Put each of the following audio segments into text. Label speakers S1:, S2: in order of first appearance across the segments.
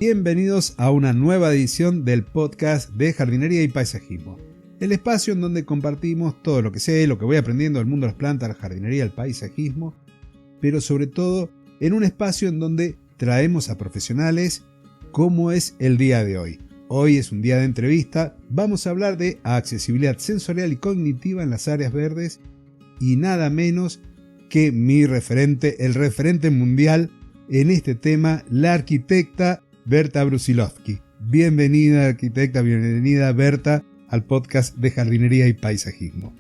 S1: Bienvenidos a una nueva edición del podcast de jardinería y paisajismo. El espacio en donde compartimos todo lo que sé, lo que voy aprendiendo del mundo de las plantas, la jardinería, el paisajismo, pero sobre todo en un espacio en donde traemos a profesionales como es el día de hoy. Hoy es un día de entrevista, vamos a hablar de accesibilidad sensorial y cognitiva en las áreas verdes y nada menos que mi referente, el referente mundial en este tema, la arquitecta Berta Brusilovsky. Bienvenida arquitecta, bienvenida Berta al podcast de jardinería y paisajismo.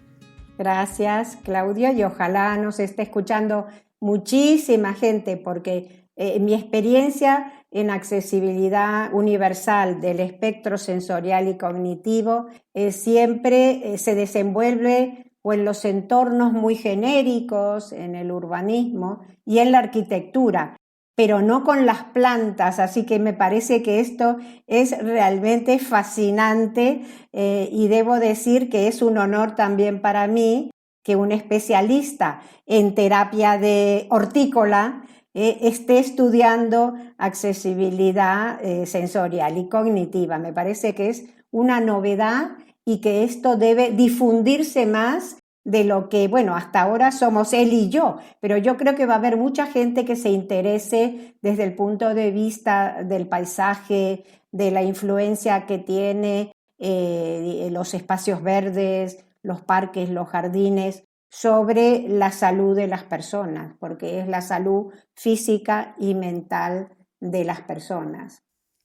S2: Gracias Claudio y ojalá nos esté escuchando muchísima gente porque mi experiencia en accesibilidad universal del espectro sensorial y cognitivo siempre se desenvuelve o en los entornos muy genéricos, en el urbanismo y en la arquitectura, pero no con las plantas, así que me parece que esto es realmente fascinante y debo decir que es un honor también para mí que un especialista en terapia de hortícola esté estudiando accesibilidad sensorial y cognitiva. Me parece que es una novedad y que esto debe difundirse más de lo que, bueno, hasta ahora somos él y yo, pero yo creo que va a haber mucha gente que se interese desde el punto de vista del paisaje, de la influencia que tiene los espacios verdes, los parques, los jardines, sobre la salud de las personas, porque es la salud física y mental de las personas.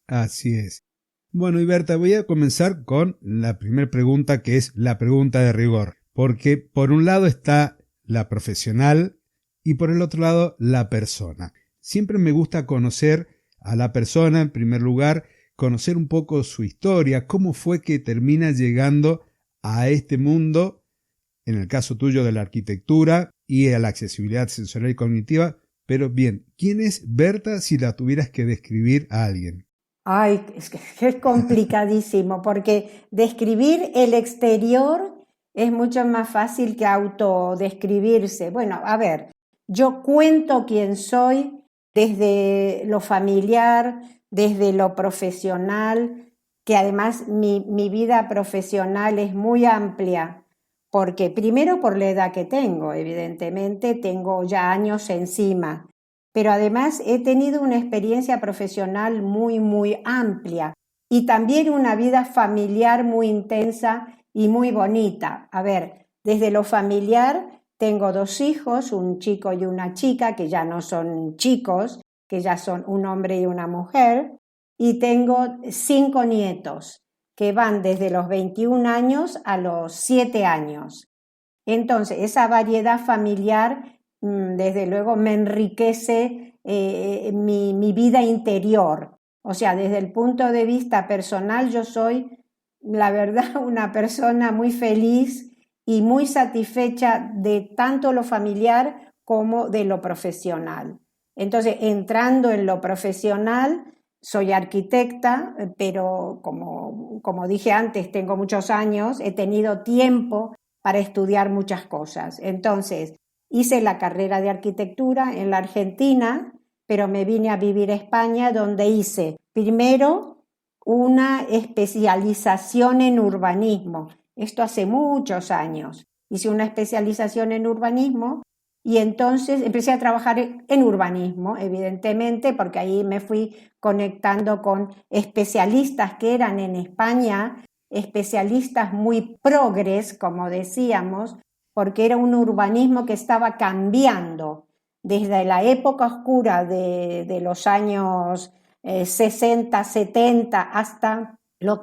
S1: Así es. Bueno, y Berta, voy a comenzar con la primera pregunta, que es la pregunta de rigor. Porque por un lado está la profesional y por el otro lado la persona. Siempre me gusta conocer a la persona en primer lugar, conocer un poco su historia, cómo fue que termina llegando a este mundo, en el caso tuyo de la arquitectura y a la accesibilidad sensorial y cognitiva. Pero bien, ¿quién es Berta si la tuvieras que describir a alguien?
S2: Ay, es complicadísimo porque describir el exterior es mucho más fácil que autodescribirse. Bueno, a ver, yo cuento quién soy desde lo familiar, desde lo profesional, que además mi vida profesional es muy amplia, porque primero por la edad que tengo, evidentemente tengo ya años encima, pero además he tenido una experiencia profesional muy, muy amplia y también una vida familiar muy intensa y muy bonita. A ver, desde lo familiar tengo 2 hijos, un chico y una chica, que ya no son chicos, que ya son un hombre y una mujer, y tengo 5 nietos, que van desde los 21 años a los 7 años. Entonces, esa variedad familiar, desde luego, me enriquece mi vida interior. O sea, desde el punto de vista personal, yo soy la verdad, una persona muy feliz y muy satisfecha de tanto lo familiar como de lo profesional. Entonces, entrando en lo profesional, soy arquitecta, pero como dije antes, tengo muchos años, he tenido tiempo para estudiar muchas cosas. Entonces, hice la carrera de arquitectura en la Argentina, pero me vine a vivir a España, donde hice primero una especialización en urbanismo. Esto hace muchos años. Hice una especialización en urbanismo y entonces empecé a trabajar en urbanismo, evidentemente, porque ahí me fui conectando con especialistas que eran en España, especialistas muy progres, como decíamos, porque era un urbanismo que estaba cambiando desde la época oscura de los años 60, 70 hasta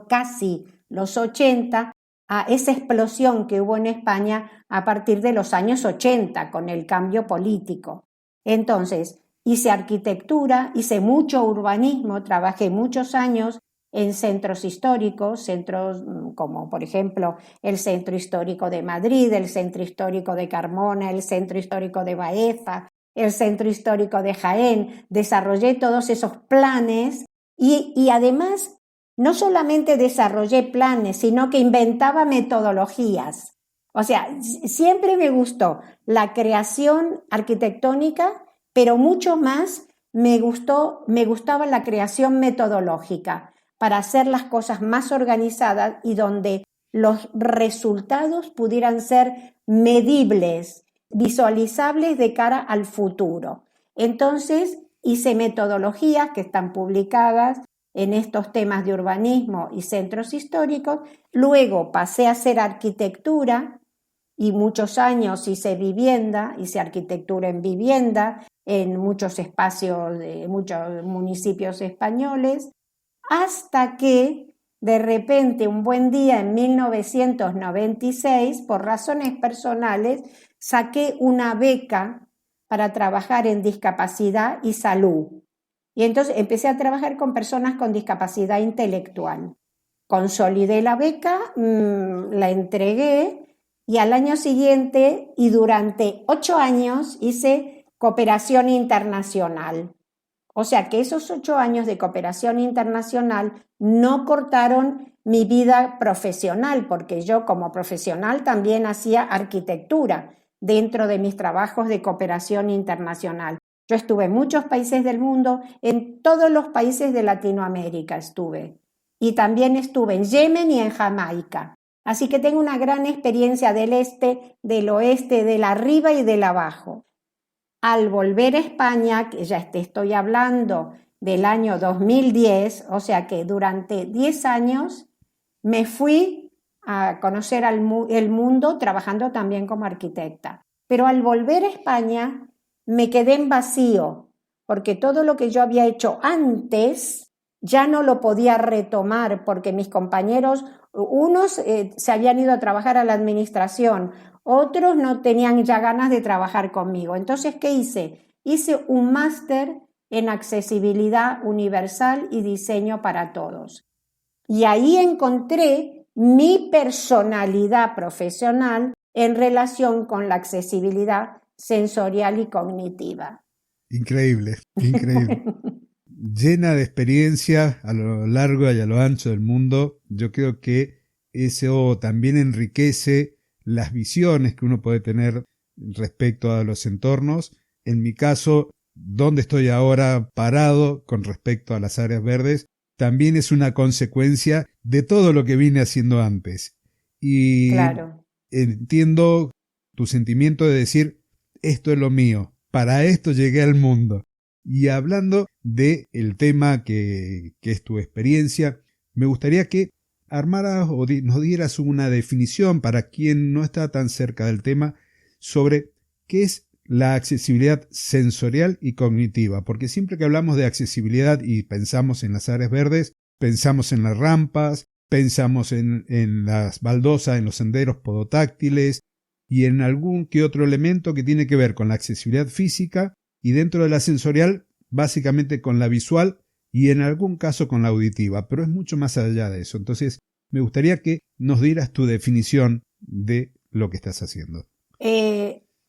S2: casi los 80, a esa explosión que hubo en España a partir de los años 80 con el cambio político. Entonces, hice arquitectura, hice mucho urbanismo, trabajé muchos años en centros históricos, centros como por ejemplo el Centro Histórico de Madrid, el Centro Histórico de Carmona, el Centro Histórico de Baeza, el Centro Histórico de Jaén. Desarrollé todos esos planes y además no solamente desarrollé planes, sino que inventaba metodologías. O sea, siempre me gustó la creación arquitectónica, pero mucho más me gustaba la creación metodológica para hacer las cosas más organizadas y donde los resultados pudieran ser medibles, visualizables de cara al futuro. Entonces hice metodologías que están publicadas en estos temas de urbanismo y centros históricos. Luego pasé a hacer arquitectura y muchos años hice vivienda, hice arquitectura en vivienda en muchos espacios de muchos municipios españoles, hasta que de repente un buen día en 1996, por razones personales, saqué una beca para trabajar en discapacidad y salud. Y entonces empecé a trabajar con personas con discapacidad intelectual. Consolidé la beca, la entregué y al año siguiente y durante 8 años hice cooperación internacional. O sea que esos 8 años de cooperación internacional no cortaron mi vida profesional, porque yo como profesional también hacía arquitectura dentro de mis trabajos de cooperación internacional. Yo estuve en muchos países del mundo, en todos los países de Latinoamérica estuve. Y también estuve en Yemen y en Jamaica. Así que tengo una gran experiencia del este, del oeste, del arriba y del abajo. Al volver a España, que ya te estoy hablando del año 2010, o sea que durante 10 años me fui a conocer el mundo trabajando también como arquitecta. Pero al volver a España me quedé en vacío, porque todo lo que yo había hecho antes ya no lo podía retomar, porque mis compañeros, unos se habían ido a trabajar a la administración, otros no tenían ya ganas de trabajar conmigo. Entonces, ¿qué hice? Hice un máster en accesibilidad universal y diseño para todos. Y ahí encontré mi personalidad profesional en relación con la accesibilidad sensorial y cognitiva.
S1: Increíble, increíble. Llena de experiencia a lo largo y a lo ancho del mundo. Yo creo que eso también enriquece las visiones que uno puede tener respecto a los entornos. En mi caso, donde estoy ahora parado con respecto a las áreas verdes, también es una consecuencia de todo lo que vine haciendo antes. Y
S2: claro,
S1: entiendo tu sentimiento de decir, esto es lo mío, para esto llegué al mundo. Y hablando del tema que es tu experiencia, me gustaría que armaras o nos dieras una definición para quien no está tan cerca del tema sobre qué es la accesibilidad sensorial y cognitiva, porque siempre que hablamos de accesibilidad y pensamos en las áreas verdes, pensamos en las rampas, pensamos en las baldosas, en los senderos podotáctiles y en algún que otro elemento que tiene que ver con la accesibilidad física y dentro de la sensorial, básicamente con la visual y en algún caso con la auditiva, pero es mucho más allá de eso. Entonces, me gustaría que nos dieras tu definición de lo que estás haciendo.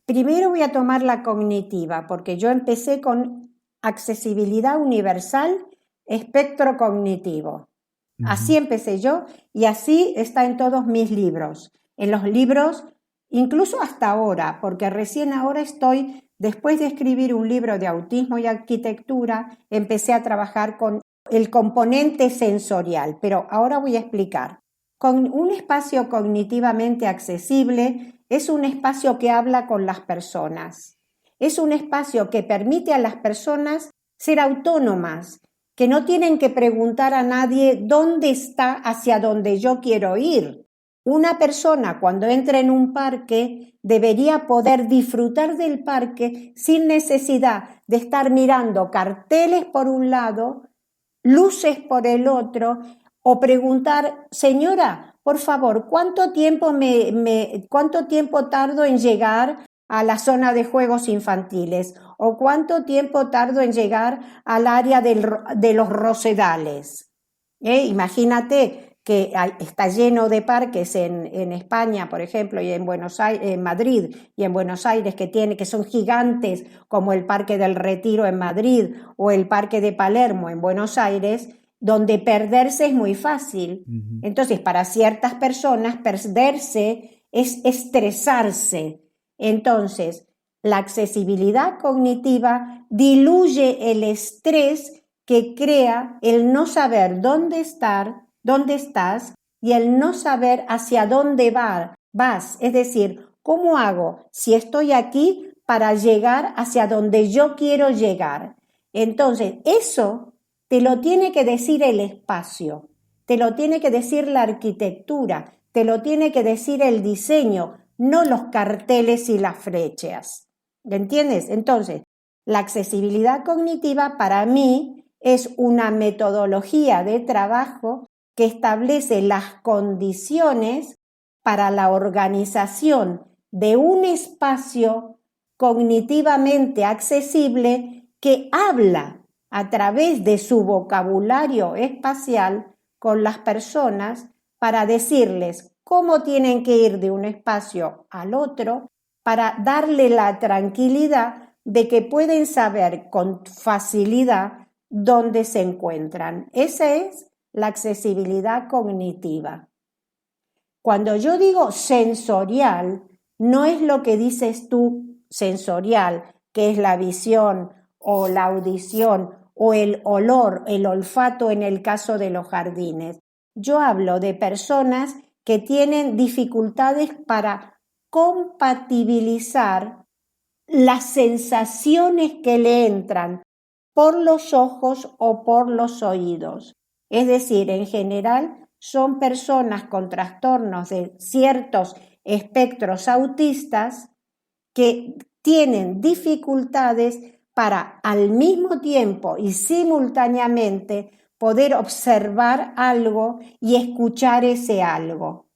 S2: Primero voy a tomar la cognitiva, porque yo empecé con accesibilidad universal, espectro cognitivo. Así empecé yo y así está en todos mis libros. En los libros, incluso hasta ahora, porque recién ahora estoy, después de escribir un libro de autismo y arquitectura, empecé a trabajar con el componente sensorial, pero ahora voy a explicar. Con un espacio cognitivamente accesible es un espacio que habla con las personas. Es un espacio que permite a las personas ser autónomas, que no tienen que preguntar a nadie dónde está hacia donde yo quiero ir. Una persona cuando entra en un parque debería poder disfrutar del parque sin necesidad de estar mirando carteles por un lado, luces por el otro, o preguntar, señora, por favor, ¿cuánto tiempo tardo en llegar a la zona de juegos infantiles? ¿O cuánto tiempo tardo en llegar al área de los rosedales? Imagínate que está lleno de parques en España, por ejemplo, y en Buenos Aires, en Madrid y en Buenos Aires que son gigantes, como el Parque del Retiro en Madrid o el Parque de Palermo en Buenos Aires, donde perderse es muy fácil. Entonces, para ciertas personas, perderse es estresarse. Entonces, La accesibilidad cognitiva diluye el estrés que crea el no saber dónde estás y el no saber hacia dónde vas. Es decir, ¿cómo hago si estoy aquí para llegar hacia donde yo quiero llegar? Entonces, eso te lo tiene que decir el espacio, te lo tiene que decir la arquitectura, te lo tiene que decir el diseño, no los carteles y las flechas. ¿Entiendes? Entonces, la accesibilidad cognitiva para mí es una metodología de trabajo que establece las condiciones para la organización de un espacio cognitivamente accesible que habla a través de su vocabulario espacial con las personas para decirles cómo tienen que ir de un espacio al otro, para darle la tranquilidad de que pueden saber con facilidad dónde se encuentran. Esa es la accesibilidad cognitiva. Cuando yo digo sensorial, no es lo que dices tú sensorial, que es la visión o la audición o el olor, el olfato en el caso de los jardines. Yo hablo de personas que tienen dificultades para compatibilizar las sensaciones que le entran por los ojos o por los oídos. Es decir, en general son personas con trastornos de ciertos espectros autistas que tienen dificultades para al mismo tiempo y simultáneamente poder observar algo y escuchar ese algo.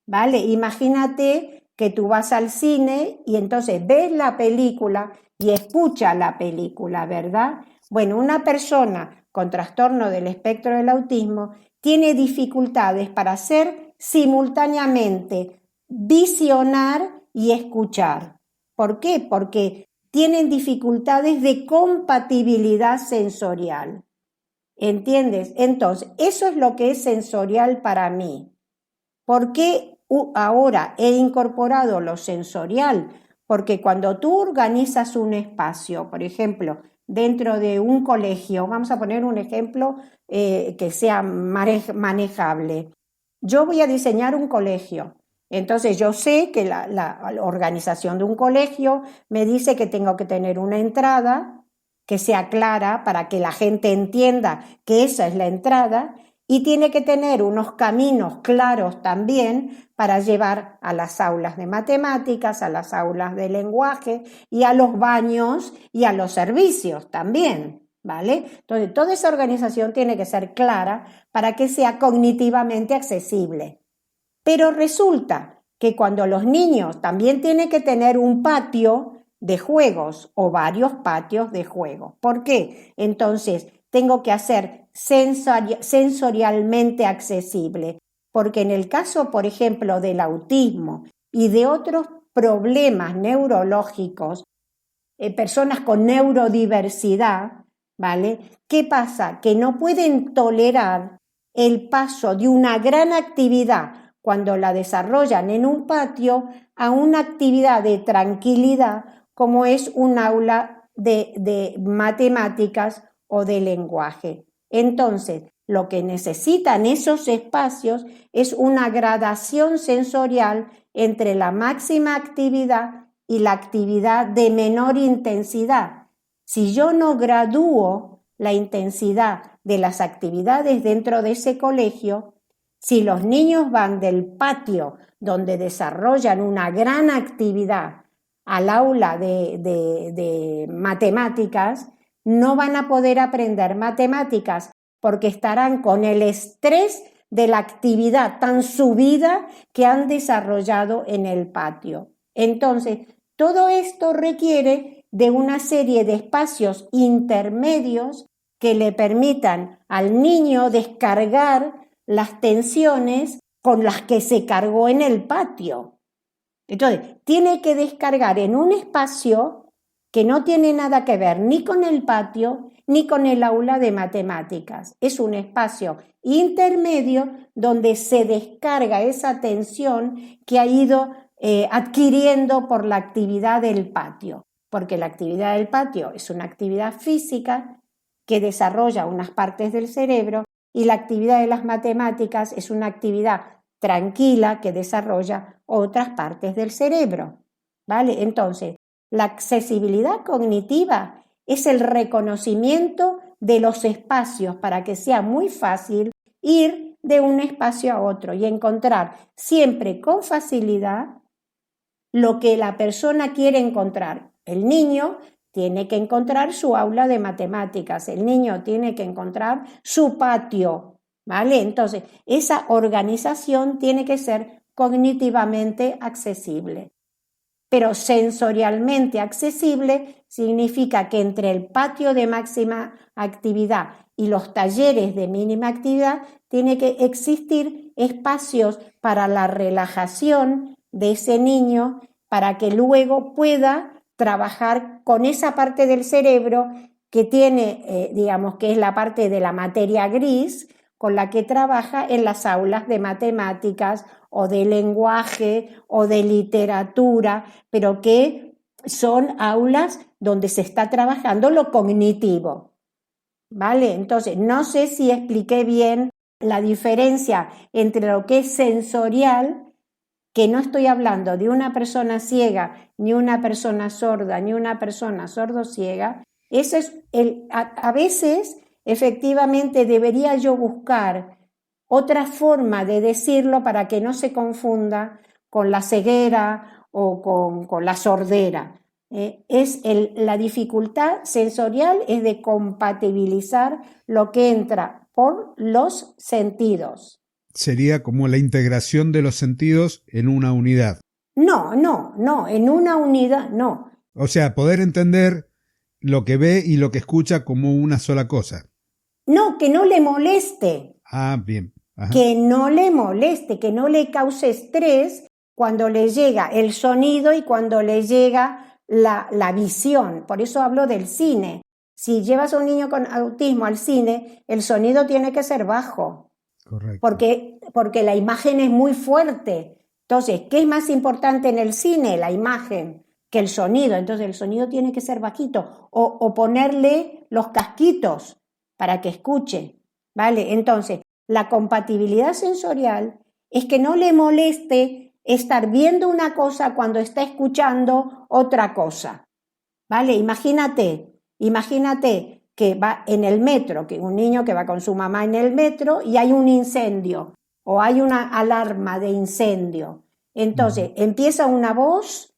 S2: ¿Vale? Imagínate que tú vas al cine y entonces ves la película y escuchas la película, ¿verdad? Bueno, una persona con trastorno del espectro del autismo tiene dificultades para hacer simultáneamente visionar y escuchar. ¿Por qué? Porque tienen dificultades de compatibilidad sensorial. ¿Entiendes? Entonces, eso es lo que es sensorial para mí. ¿Por qué ahora he incorporado lo sensorial? Porque cuando tú organizas un espacio, por ejemplo, dentro de un colegio, vamos a poner un ejemplo que sea manejable. Yo voy a diseñar un colegio. Entonces yo sé que la organización de un colegio me dice que tengo que tener una entrada que sea clara para que la gente entienda que esa es la entrada y tiene que tener unos caminos claros también para llevar a las aulas de matemáticas, a las aulas de lenguaje y a los baños y a los servicios también, ¿vale? Entonces, toda esa organización tiene que ser clara para que sea cognitivamente accesible. Pero resulta que cuando los niños también tienen que tener un patio de juegos o varios patios de juegos. ¿Por qué? Entonces, tengo que hacer sensorialmente accesible, porque en el caso, por ejemplo, del autismo y de otros problemas neurológicos, personas con neurodiversidad, ¿vale? ¿Qué pasa? Que no pueden tolerar el paso de una gran actividad cuando la desarrollan en un patio a una actividad de tranquilidad como es un aula de matemáticas o de lenguaje. Entonces, lo que necesitan esos espacios es una gradación sensorial entre la máxima actividad y la actividad de menor intensidad. Si yo no gradúo la intensidad de las actividades dentro de ese colegio, si los niños van del patio donde desarrollan una gran actividad al aula de matemáticas, no van a poder aprender matemáticas porque estarán con el estrés de la actividad tan subida que han desarrollado en el patio. Entonces, todo esto requiere de una serie de espacios intermedios que le permitan al niño descargar las tensiones con las que se cargó en el patio. Entonces, tiene que descargar en un espacio que no tiene nada que ver ni con el patio ni con el aula de matemáticas. Es un espacio intermedio donde se descarga esa tensión que ha ido adquiriendo por la actividad del patio, porque la actividad del patio es una actividad física que desarrolla unas partes del cerebro y la actividad de las matemáticas es una actividad tranquila que desarrolla otras partes del cerebro, ¿vale? Entonces, la accesibilidad cognitiva es el reconocimiento de los espacios para que sea muy fácil ir de un espacio a otro y encontrar siempre con facilidad lo que la persona quiere encontrar. El niño tiene que encontrar su aula de matemáticas, el niño tiene que encontrar su patio, ¿vale? Entonces, esa organización tiene que ser cognitivamente accesible. Pero sensorialmente accesible significa que entre el patio de máxima actividad y los talleres de mínima actividad tiene que existir espacios para la relajación de ese niño para que luego pueda trabajar con esa parte del cerebro que tiene, digamos, que es la parte de la materia gris con la que trabaja en las aulas de matemáticas o de lenguaje o de literatura, pero que son aulas donde se está trabajando lo cognitivo, ¿vale? Entonces, no sé si expliqué bien la diferencia entre lo que es sensorial, que no estoy hablando de una persona ciega, ni una persona sorda, ni una persona sordociega. Eso es a veces, efectivamente, debería yo buscar otra forma de decirlo para que no se confunda con la ceguera o con la sordera. La dificultad sensorial es de compatibilizar lo que entra por los sentidos.
S1: Sería como la integración de los sentidos en una unidad.
S2: No, en una unidad no.
S1: O sea, poder entender lo que ve y lo que escucha como una sola cosa.
S2: No, que no le moleste.
S1: Ah, bien. Ajá.
S2: Que no le moleste, que no le cause estrés cuando le llega el sonido y cuando le llega la visión. Por eso hablo del cine. Si llevas a un niño con autismo al cine, el sonido tiene que ser bajo.
S1: Correcto.
S2: Porque la imagen es muy fuerte. Entonces, ¿qué es más importante en el cine? La imagen que el sonido. Entonces, el sonido tiene que ser bajito o ponerle los casquitos para que escuche, ¿vale? Entonces, la compatibilidad sensorial es que no le moleste estar viendo una cosa cuando está escuchando otra cosa, ¿vale? Imagínate que va en el metro, que un niño que va con su mamá en el metro y hay un incendio o hay una alarma de incendio. Entonces, empieza una voz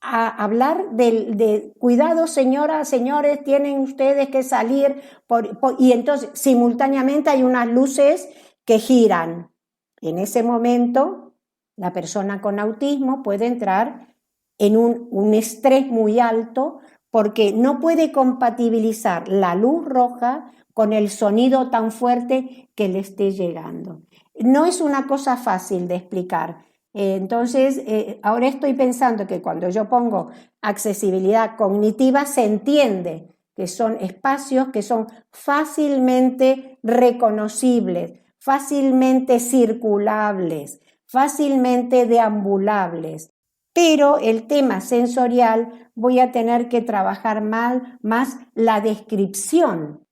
S2: a hablar de cuidado, señoras, señores, tienen ustedes que salir, y entonces simultáneamente hay unas luces que giran. En ese momento, la persona con autismo puede entrar en un estrés muy alto porque no puede compatibilizar la luz roja con el sonido tan fuerte que le esté llegando. No es una cosa fácil de explicar. Entonces, ahora estoy pensando que cuando yo pongo accesibilidad cognitiva se entiende que son espacios que son fácilmente reconocibles, fácilmente circulables, fácilmente deambulables. Pero el tema sensorial voy a tener que trabajar más la descripción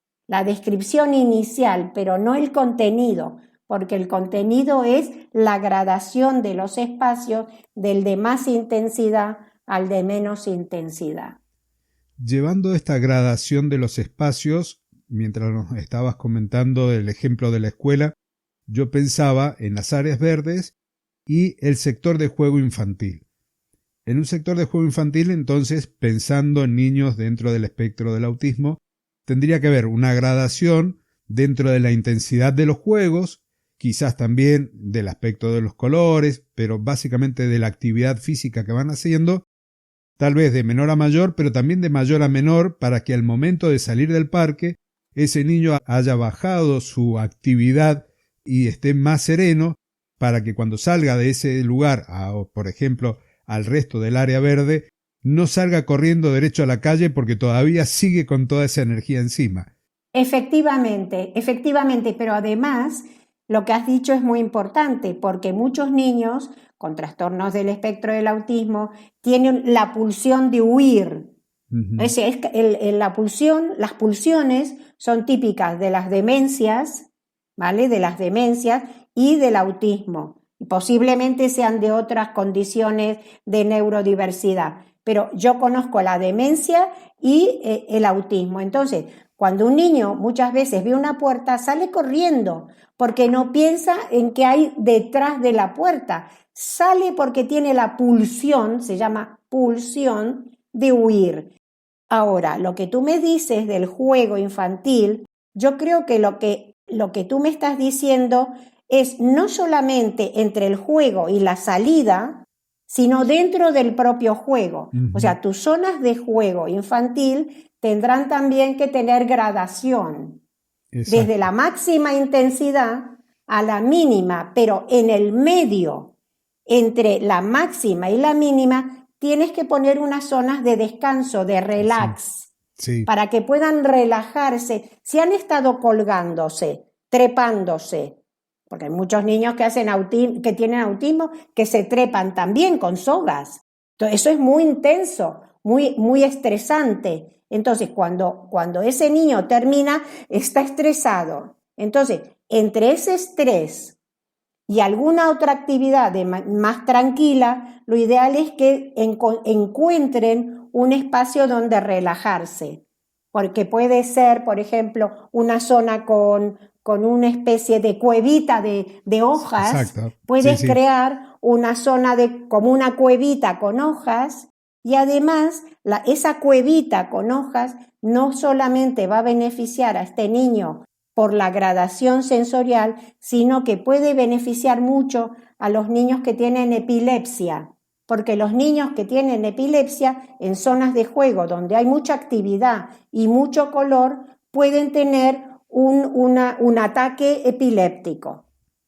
S2: inicial, pero no el contenido, porque el contenido es la gradación de los espacios del de más intensidad al de menos intensidad.
S1: Llevando esta gradación de los espacios, mientras nos estabas comentando el ejemplo de la escuela, yo pensaba en las áreas verdes y el sector de juego infantil. En un sector de juego infantil, entonces, pensando en niños dentro del espectro del autismo, tendría que haber una gradación dentro de la intensidad de los juegos, quizás también del aspecto de los colores, pero básicamente de la actividad física que van haciendo, tal vez de menor a mayor, pero también de mayor a menor, para que al momento de salir del parque, ese niño haya bajado su actividad y esté más sereno, para que cuando salga de ese lugar, por ejemplo, al resto del área verde, no salga corriendo derecho a la calle porque todavía sigue con toda esa energía encima.
S2: Efectivamente, pero además lo que has dicho es muy importante porque muchos niños con trastornos del espectro del autismo tienen la pulsión de huir. Es decir, las pulsiones son típicas de las demencias, ¿vale? De las demencias y del autismo. Posiblemente sean de otras condiciones de neurodiversidad, pero yo conozco la demencia y el autismo. Entonces, cuando un niño muchas veces ve una puerta, sale corriendo porque no piensa en qué hay detrás de la puerta. Sale porque tiene la pulsión, se llama pulsión, de huir. Ahora, lo que tú me dices del juego infantil, yo creo que lo que tú me estás diciendo es no solamente entre el juego y la salida, sino dentro del propio juego. O sea, tus zonas de juego infantil tendrán también que tener gradación, desde la máxima intensidad a la mínima, pero en el medio, entre la máxima y la mínima, tienes que poner unas zonas de descanso, de relax, para que puedan relajarse. Si han estado colgándose, trepándose, porque hay muchos niños que tienen autismo que se trepan también con sogas. Entonces, eso es muy intenso, muy estresante. Entonces, cuando ese niño termina, está estresado. Entonces, entre ese estrés y alguna otra actividad más tranquila, lo ideal es que encuentren un espacio donde relajarse, porque puede ser, por ejemplo, una zona con una especie de cuevita de hojas.
S1: Exacto.
S2: Puedes crear una zona como una cuevita con hojas, y además esa cuevita con hojas no solamente va a beneficiar a este niño por la gradación sensorial, sino que puede beneficiar mucho a los niños que tienen epilepsia, porque los niños que tienen epilepsia en zonas de juego donde hay mucha actividad y mucho color pueden tener un ataque epiléptico,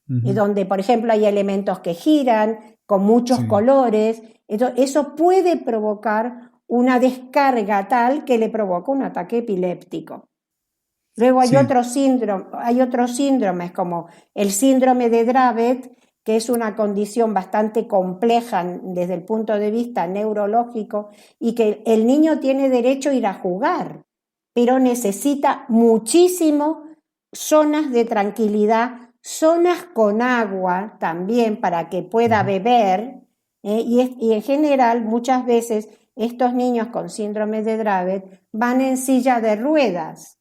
S2: y donde, por ejemplo, hay elementos que giran con muchos colores. Eso puede provocar una descarga tal que le provoca un ataque epiléptico. Luego hay otros síndromes como el síndrome de Dravet, que es una condición bastante compleja desde el punto de vista neurológico, y que el niño tiene derecho a ir a jugar, pero necesita muchísimo zonas de tranquilidad, zonas con agua también para que pueda beber, y en general muchas veces estos niños con síndrome de Dravet van en silla de ruedas.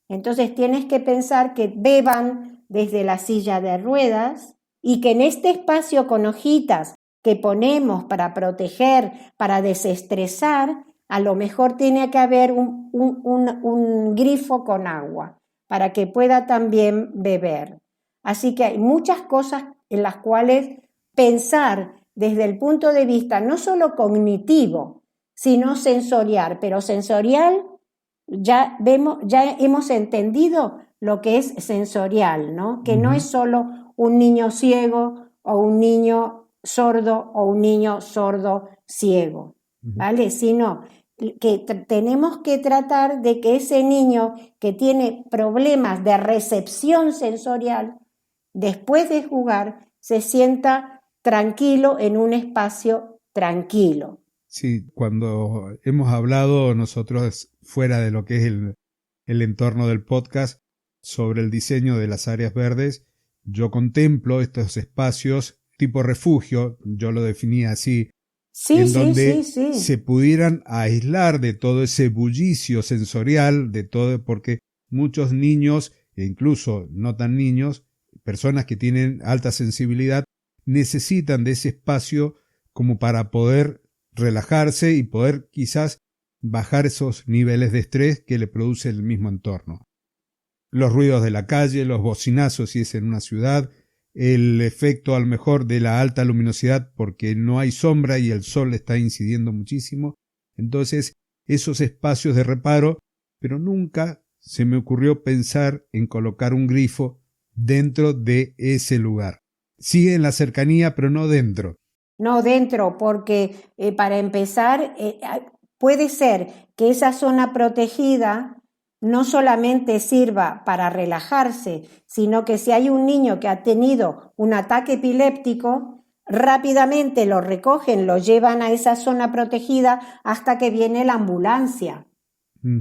S2: Entonces tienes que pensar que beban desde la silla de ruedas y que en este espacio con hojitas que ponemos para proteger, para desestresar, a lo mejor tiene que haber un grifo con agua para que pueda también beber. Así que hay muchas cosas en las cuales pensar desde el punto de vista no solo cognitivo, sino sensorial, pero sensorial ya hemos entendido lo que es sensorial, ¿no? Que no es solo un niño ciego o un niño sordo o un niño sordo ciego, ¿vale? Sino que tenemos que tratar de que ese niño que tiene problemas de recepción sensorial, después de jugar, se sienta tranquilo en un espacio tranquilo.
S1: Sí, cuando hemos hablado nosotros fuera de lo que es el entorno del podcast sobre el diseño de las áreas verdes, yo contemplo estos espacios tipo refugio, yo lo definía así, donde se pudieran aislar de todo ese bullicio sensorial, de todo, porque muchos niños, e incluso no tan niños, personas que tienen alta sensibilidad, necesitan de ese espacio como para poder relajarse y poder quizás bajar esos niveles de estrés que le produce el mismo entorno. Los ruidos de la calle, los bocinazos si es en una ciudad, el efecto a lo mejor de la alta luminosidad porque no hay sombra y el sol está incidiendo muchísimo. Entonces, esos espacios de reparo, pero nunca se me ocurrió pensar en colocar un grifo dentro de ese lugar. Sigue en la cercanía, pero no dentro.
S2: No dentro, porque para empezar, puede ser que esa zona protegida no solamente sirva para relajarse, sino que si hay un niño que ha tenido un ataque epiléptico, rápidamente lo recogen, lo llevan a esa zona protegida hasta que viene la ambulancia.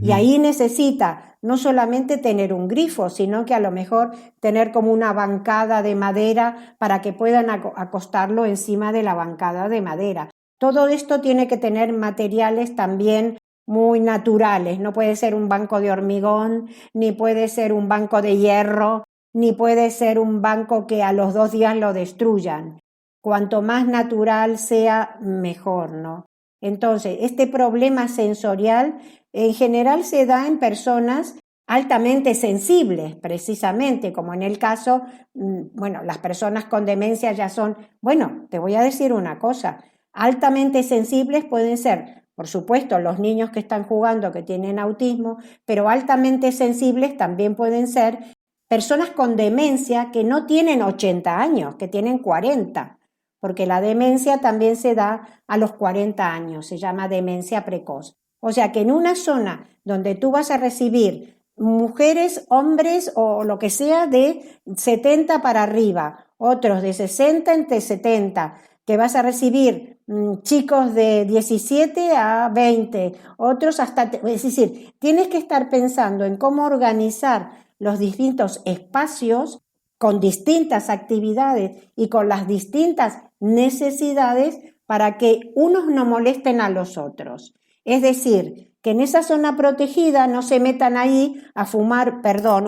S2: Y ahí necesita no solamente tener un grifo, sino que a lo mejor tener como una bancada de madera para que puedan acostarlo encima de la bancada de madera. Todo esto tiene que tener materiales también muy naturales. No puede ser un banco de hormigón, ni puede ser un banco de hierro, ni puede ser un banco que a los 2 días lo destruyan. Cuanto más natural sea, mejor, ¿no? Entonces, este problema sensorial en general se da en personas altamente sensibles, precisamente, como en el caso, las personas con demencia ya son, te voy a decir una cosa, altamente sensibles pueden ser, por supuesto, los niños que están jugando que tienen autismo, pero altamente sensibles también pueden ser personas con demencia que no tienen 80 años, que tienen 40, porque la demencia también se da a los 40 años, se llama demencia precoz. O sea que en una zona donde tú vas a recibir mujeres, hombres o lo que sea de 70 para arriba, otros de 60 entre 70, que vas a recibir chicos de 17 a 20, otros hasta... Es decir, tienes que estar pensando en cómo organizar los distintos espacios con distintas actividades y con las distintas necesidades para que unos no molesten a los otros. Es decir, que en esa zona protegida no se metan ahí a fumar,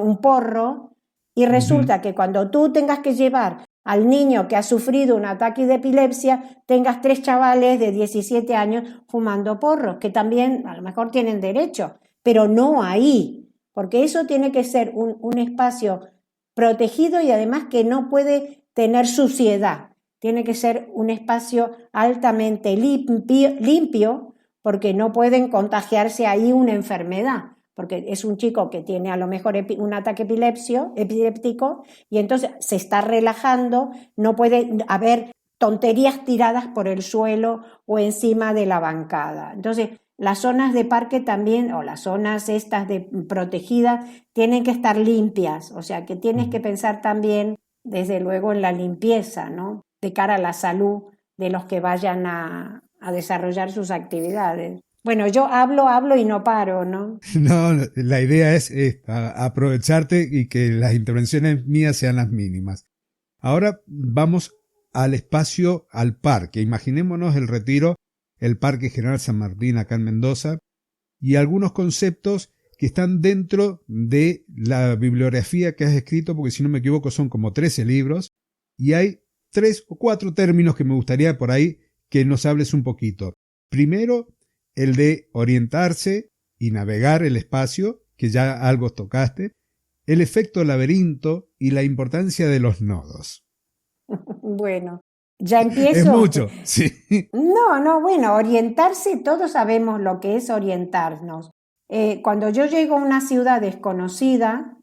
S2: un porro, y resulta que cuando tú tengas que llevar al niño que ha sufrido un ataque de epilepsia, tengas 3 chavales de 17 años fumando porros, que también a lo mejor tienen derecho, pero no ahí, porque eso tiene que ser un espacio protegido y además que no puede tener suciedad. Tiene que ser un espacio altamente limpio, porque no pueden contagiarse ahí una enfermedad, porque es un chico que tiene a lo mejor un ataque epiléptico y entonces se está relajando, no puede haber tonterías tiradas por el suelo o encima de la bancada. Entonces, las zonas de parque también, o las zonas estas de protegidas, tienen que estar limpias, o sea que tienes que pensar también, desde luego, en la limpieza, ¿no? De cara a la salud de los que vayan a desarrollar sus actividades. Bueno, yo hablo y no paro, ¿no?
S1: No, la idea es esta, aprovecharte y que las intervenciones mías sean las mínimas. Ahora vamos al espacio, al parque. Imaginémonos el Retiro, el Parque General San Martín acá en Mendoza, y algunos conceptos que están dentro de la bibliografía que has escrito, porque si no me equivoco son como 13 libros, y hay 3 o 4 términos que me gustaría por ahí que nos hables un poquito. Primero, el de orientarse y navegar el espacio, que ya algo tocaste, el efecto laberinto y la importancia de los nodos.
S2: Bueno, ya empiezo.
S1: Es mucho, sí.
S2: No, orientarse, todos sabemos lo que es orientarnos. Cuando yo llego a una ciudad desconocida,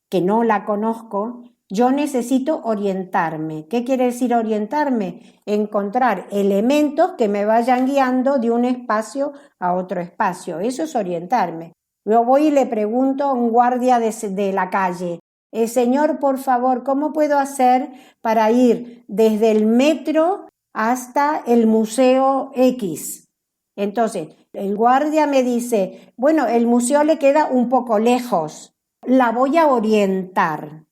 S2: que no la conozco, yo necesito orientarme. ¿Qué quiere decir orientarme? Encontrar elementos que me vayan guiando de un espacio a otro espacio. Eso es orientarme. Yo voy y le pregunto a un guardia de la calle, señor, por favor, ¿cómo puedo hacer para ir desde el metro hasta el Museo X? Entonces, el guardia me dice, bueno, el museo le queda un poco lejos. La voy a orientar.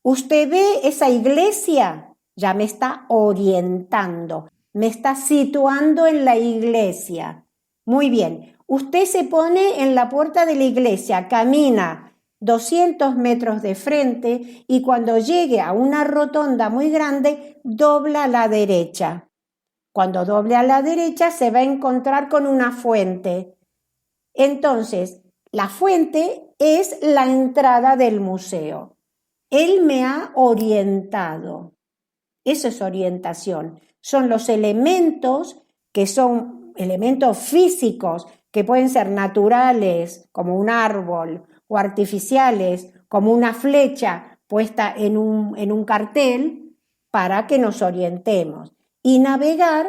S2: ¿Usted ve esa iglesia? Ya me está orientando, me está situando en la iglesia. Muy bien, usted se pone en la puerta de la iglesia, camina 200 metros de frente y cuando llegue a una rotonda muy grande, dobla a la derecha. Cuando doble a la derecha se va a encontrar con una fuente. Entonces, la fuente es la entrada del museo. Él me ha orientado. Eso es orientación. Son los elementos que son elementos físicos, que pueden ser naturales, como un árbol, o artificiales, como una flecha puesta en un cartel, para que nos orientemos. Y navegar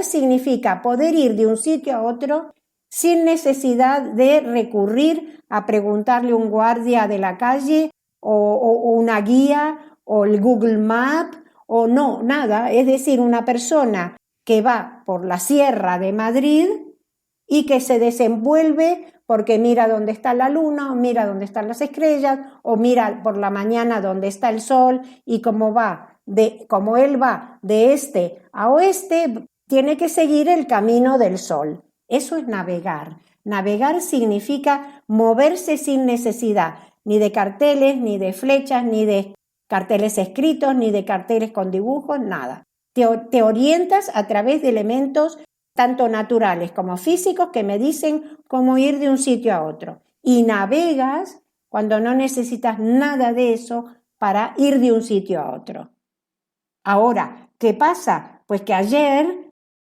S2: significa poder ir de un sitio a otro sin necesidad de recurrir a preguntarle a un guardia de la calle o una guía o el Google Map o no, nada. Es decir, una persona que va por la Sierra de Madrid y que se desenvuelve porque mira dónde está la luna, o mira dónde están las estrellas, o mira por la mañana dónde está el sol, y como él va de este a oeste, tiene que seguir el camino del sol. Eso es navegar. Navegar significa moverse sin necesidad, ni de carteles, ni de flechas, ni de carteles escritos, ni de carteles con dibujos, nada. Te orientas a través de elementos tanto naturales como físicos que me dicen cómo ir de un sitio a otro. Y navegas cuando no necesitas nada de eso para ir de un sitio a otro. Ahora, ¿qué pasa? Pues que ayer,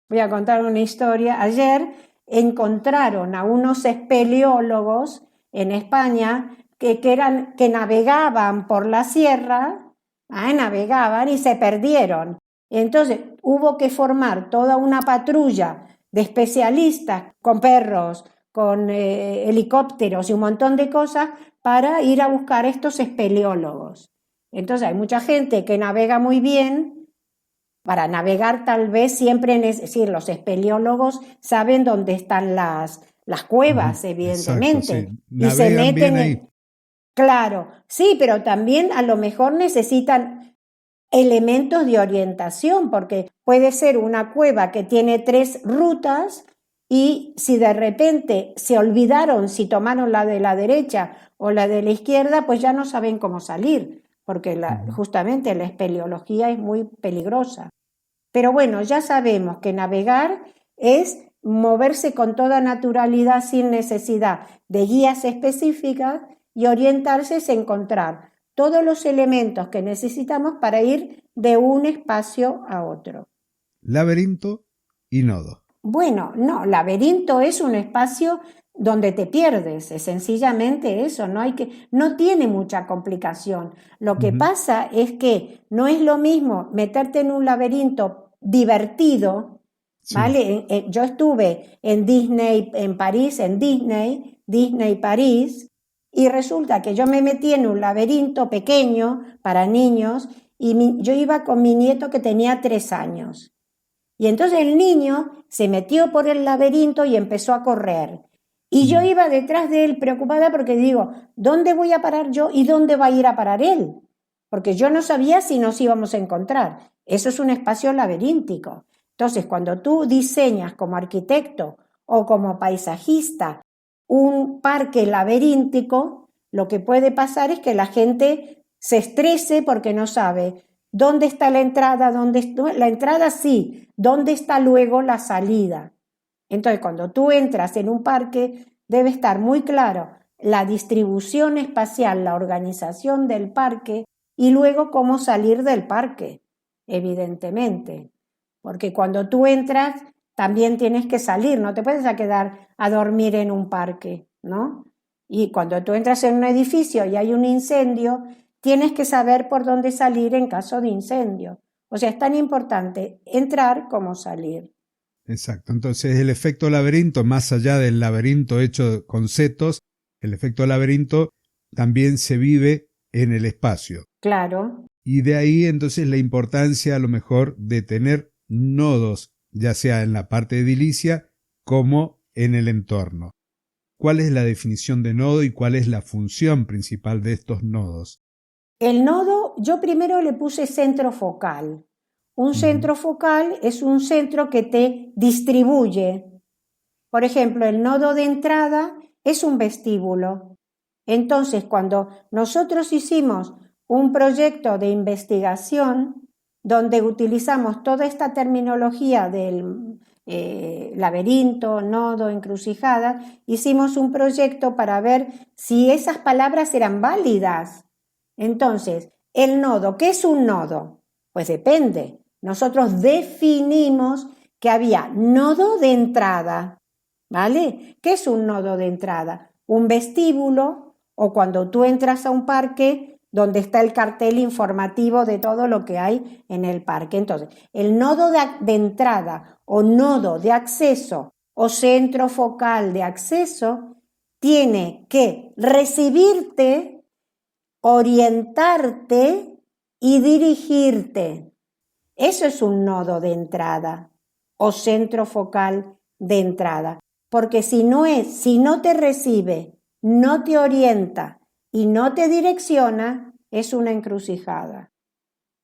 S2: voy a contar una historia, ayer encontraron a unos espeleólogos en España que navegaban por la sierra, navegaban y se perdieron. Entonces hubo que formar toda una patrulla de especialistas con perros, con helicópteros y un montón de cosas para ir a buscar a estos espeleólogos. Entonces hay mucha gente que navega muy bien. Para navegar tal vez siempre, es decir, los espeleólogos saben dónde están las cuevas, evidentemente.
S1: Exacto, sí.
S2: Y se
S1: Navegan bien
S2: meten
S1: ahí.
S2: Claro, sí, pero también a lo mejor necesitan elementos de orientación, porque puede ser una cueva que tiene 3 rutas y si de repente se olvidaron si tomaron la de la derecha o la de la izquierda, pues ya no saben cómo salir, porque justamente la espeleología es muy peligrosa. Pero bueno, ya sabemos que navegar es moverse con toda naturalidad sin necesidad de guías específicas, y orientarse es encontrar todos los elementos que necesitamos para ir de un espacio a otro.
S1: Laberinto y nodo.
S2: Bueno, no, laberinto es un espacio donde te pierdes, es sencillamente eso, no tiene mucha complicación. Lo que pasa es que no es lo mismo meterte en un laberinto divertido, ¿vale? Sí. Yo estuve en Disney, en París, en Disney París, y resulta que yo me metí en un laberinto pequeño para niños y yo iba con mi nieto que tenía 3 años. Y entonces el niño se metió por el laberinto y empezó a correr. Y yo iba detrás de él preocupada porque digo, ¿dónde voy a parar yo y dónde va a ir a parar él? Porque yo no sabía si nos íbamos a encontrar. Eso es un espacio laberíntico. Entonces, cuando tú diseñas como arquitecto o como paisajista un parque laberíntico, lo que puede pasar es que la gente se estrese porque no sabe dónde está la entrada, la entrada sí, dónde está luego la salida. Entonces, cuando tú entras en un parque, debe estar muy claro la distribución espacial, la organización del parque y luego cómo salir del parque, evidentemente. Porque cuando tú entras, también tienes que salir, no te puedes quedar a dormir en un parque, ¿no? Y cuando tú entras en un edificio y hay un incendio, tienes que saber por dónde salir en caso de incendio. O sea, es tan importante entrar como salir.
S1: Exacto. Entonces el efecto laberinto, más allá del laberinto hecho con setos, el efecto laberinto también se vive en el espacio.
S2: Claro.
S1: Y de ahí entonces la importancia a lo mejor de tener nodos, ya sea en la parte edilicia como en el entorno. ¿Cuál es la definición de nodo y cuál es la función principal de estos nodos?
S2: El nodo, yo primero le puse centro focal. Un centro focal es un centro que te distribuye. Por ejemplo, el nodo de entrada es un vestíbulo. Entonces, cuando nosotros hicimos un proyecto de investigación donde utilizamos toda esta terminología del laberinto, nodo, encrucijada, hicimos un proyecto para ver si esas palabras eran válidas. Entonces, el nodo, ¿qué es un nodo? Pues depende. Nosotros definimos que había nodo de entrada, ¿vale? ¿Qué es un nodo de entrada? Un vestíbulo, o cuando tú entras a un parque donde está el cartel informativo de todo lo que hay en el parque. Entonces, el nodo de entrada o nodo de acceso o centro focal de acceso tiene que recibirte, orientarte y dirigirte. Eso es un nodo de entrada o centro focal de entrada. Porque si no te recibe, no te orienta y no te direcciona, es una encrucijada.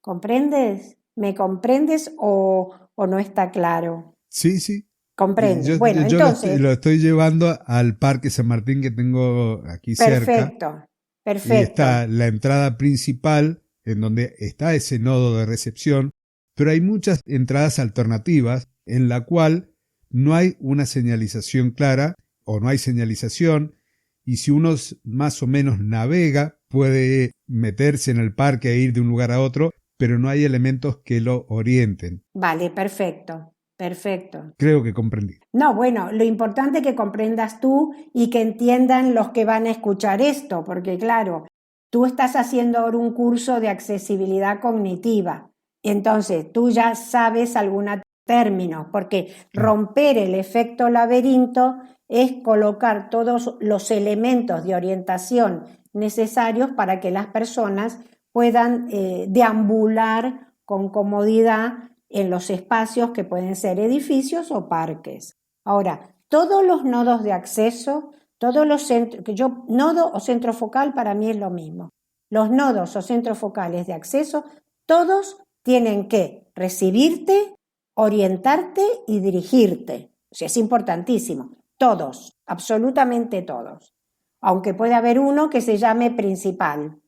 S2: ¿Comprendes? ¿Me comprendes o no está claro?
S1: Sí, sí.
S2: Comprende.
S1: Yo,
S2: Bueno,
S1: yo
S2: entonces,
S1: lo estoy llevando al Parque San Martín que tengo aquí cerca.
S2: perfecto,
S1: Y
S2: perfecto.
S1: está la entrada principal, en donde está ese nodo de recepción, pero hay muchas entradas alternativas en la cual no hay una señalización clara o no hay señalización, y si uno más o menos navega, puede meterse en el parque e ir de un lugar a otro, pero no hay elementos que lo orienten.
S2: Vale, perfecto, perfecto.
S1: Creo que comprendí.
S2: No, bueno, lo importante es que comprendas tú y que entiendan los que van a escuchar esto, porque claro, tú estás haciendo ahora un curso de accesibilidad cognitiva, entonces tú ya sabes algunos términos, porque romper el efecto laberinto es colocar todos los elementos de orientación necesarios para que las personas puedan deambular con comodidad en los espacios que pueden ser edificios o parques. Ahora, todos los nodos de acceso, todos los centros, nodo o centro focal para mí es lo mismo. Los nodos o centros focales de acceso, todos tienen que recibirte, orientarte y dirigirte. O sea, es importantísimo. Todos, absolutamente todos. Aunque puede haber uno que se llame principal.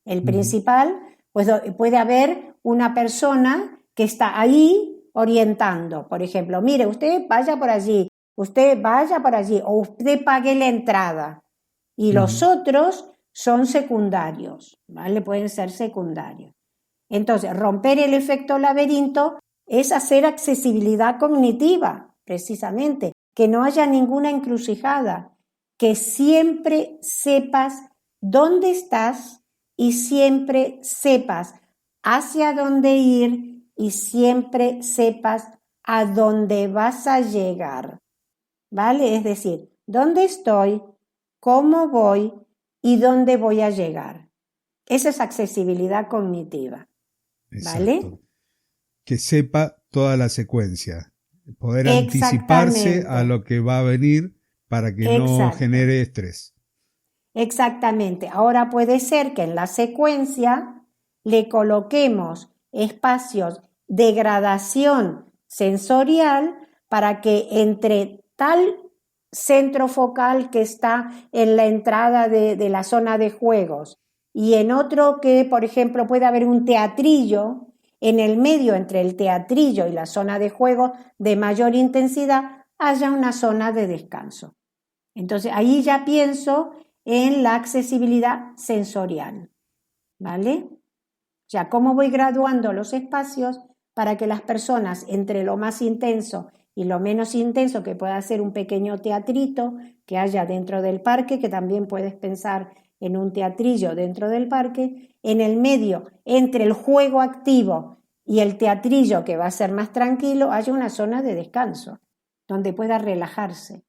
S2: El principal, pues puede haber una persona que está ahí orientando. Por ejemplo, mire, usted vaya por allí, usted vaya por allí, o usted pague la entrada. Y los otros son secundarios, ¿vale? Pueden ser secundarios. Entonces, romper el efecto laberinto es hacer accesibilidad cognitiva, precisamente, que no haya ninguna encrucijada, que siempre sepas dónde estás y siempre sepas hacia dónde ir y siempre sepas a dónde vas a llegar, ¿vale? Es decir, dónde estoy, cómo voy y dónde voy a llegar. Esa es accesibilidad cognitiva, ¿vale?
S1: Exacto. Que sepa toda la secuencia, poder anticiparse a
S2: Exactamente,
S1: lo que va a venir para que no
S2: exacto,
S1: genere estrés.
S2: exactamente. Ahora puede ser que en la secuencia le coloquemos espacios de gradación sensorial para que entre tal centro focal que está en la entrada de la zona de juegos y en otro que, por ejemplo, puede haber un teatrillo, en el medio entre el teatrillo y la zona de juegos de mayor intensidad haya una zona de descanso. Entonces ahí ya pienso en la accesibilidad sensorial, ¿vale? Ya cómo voy graduando los espacios para que las personas entre lo más intenso y lo menos intenso, que pueda ser un pequeño teatrito que haya dentro del parque, que también puedes pensar en un teatrillo dentro del parque, en el medio, entre el juego activo y el teatrillo que va a ser más tranquilo, haya una zona de descanso, donde pueda relajarse.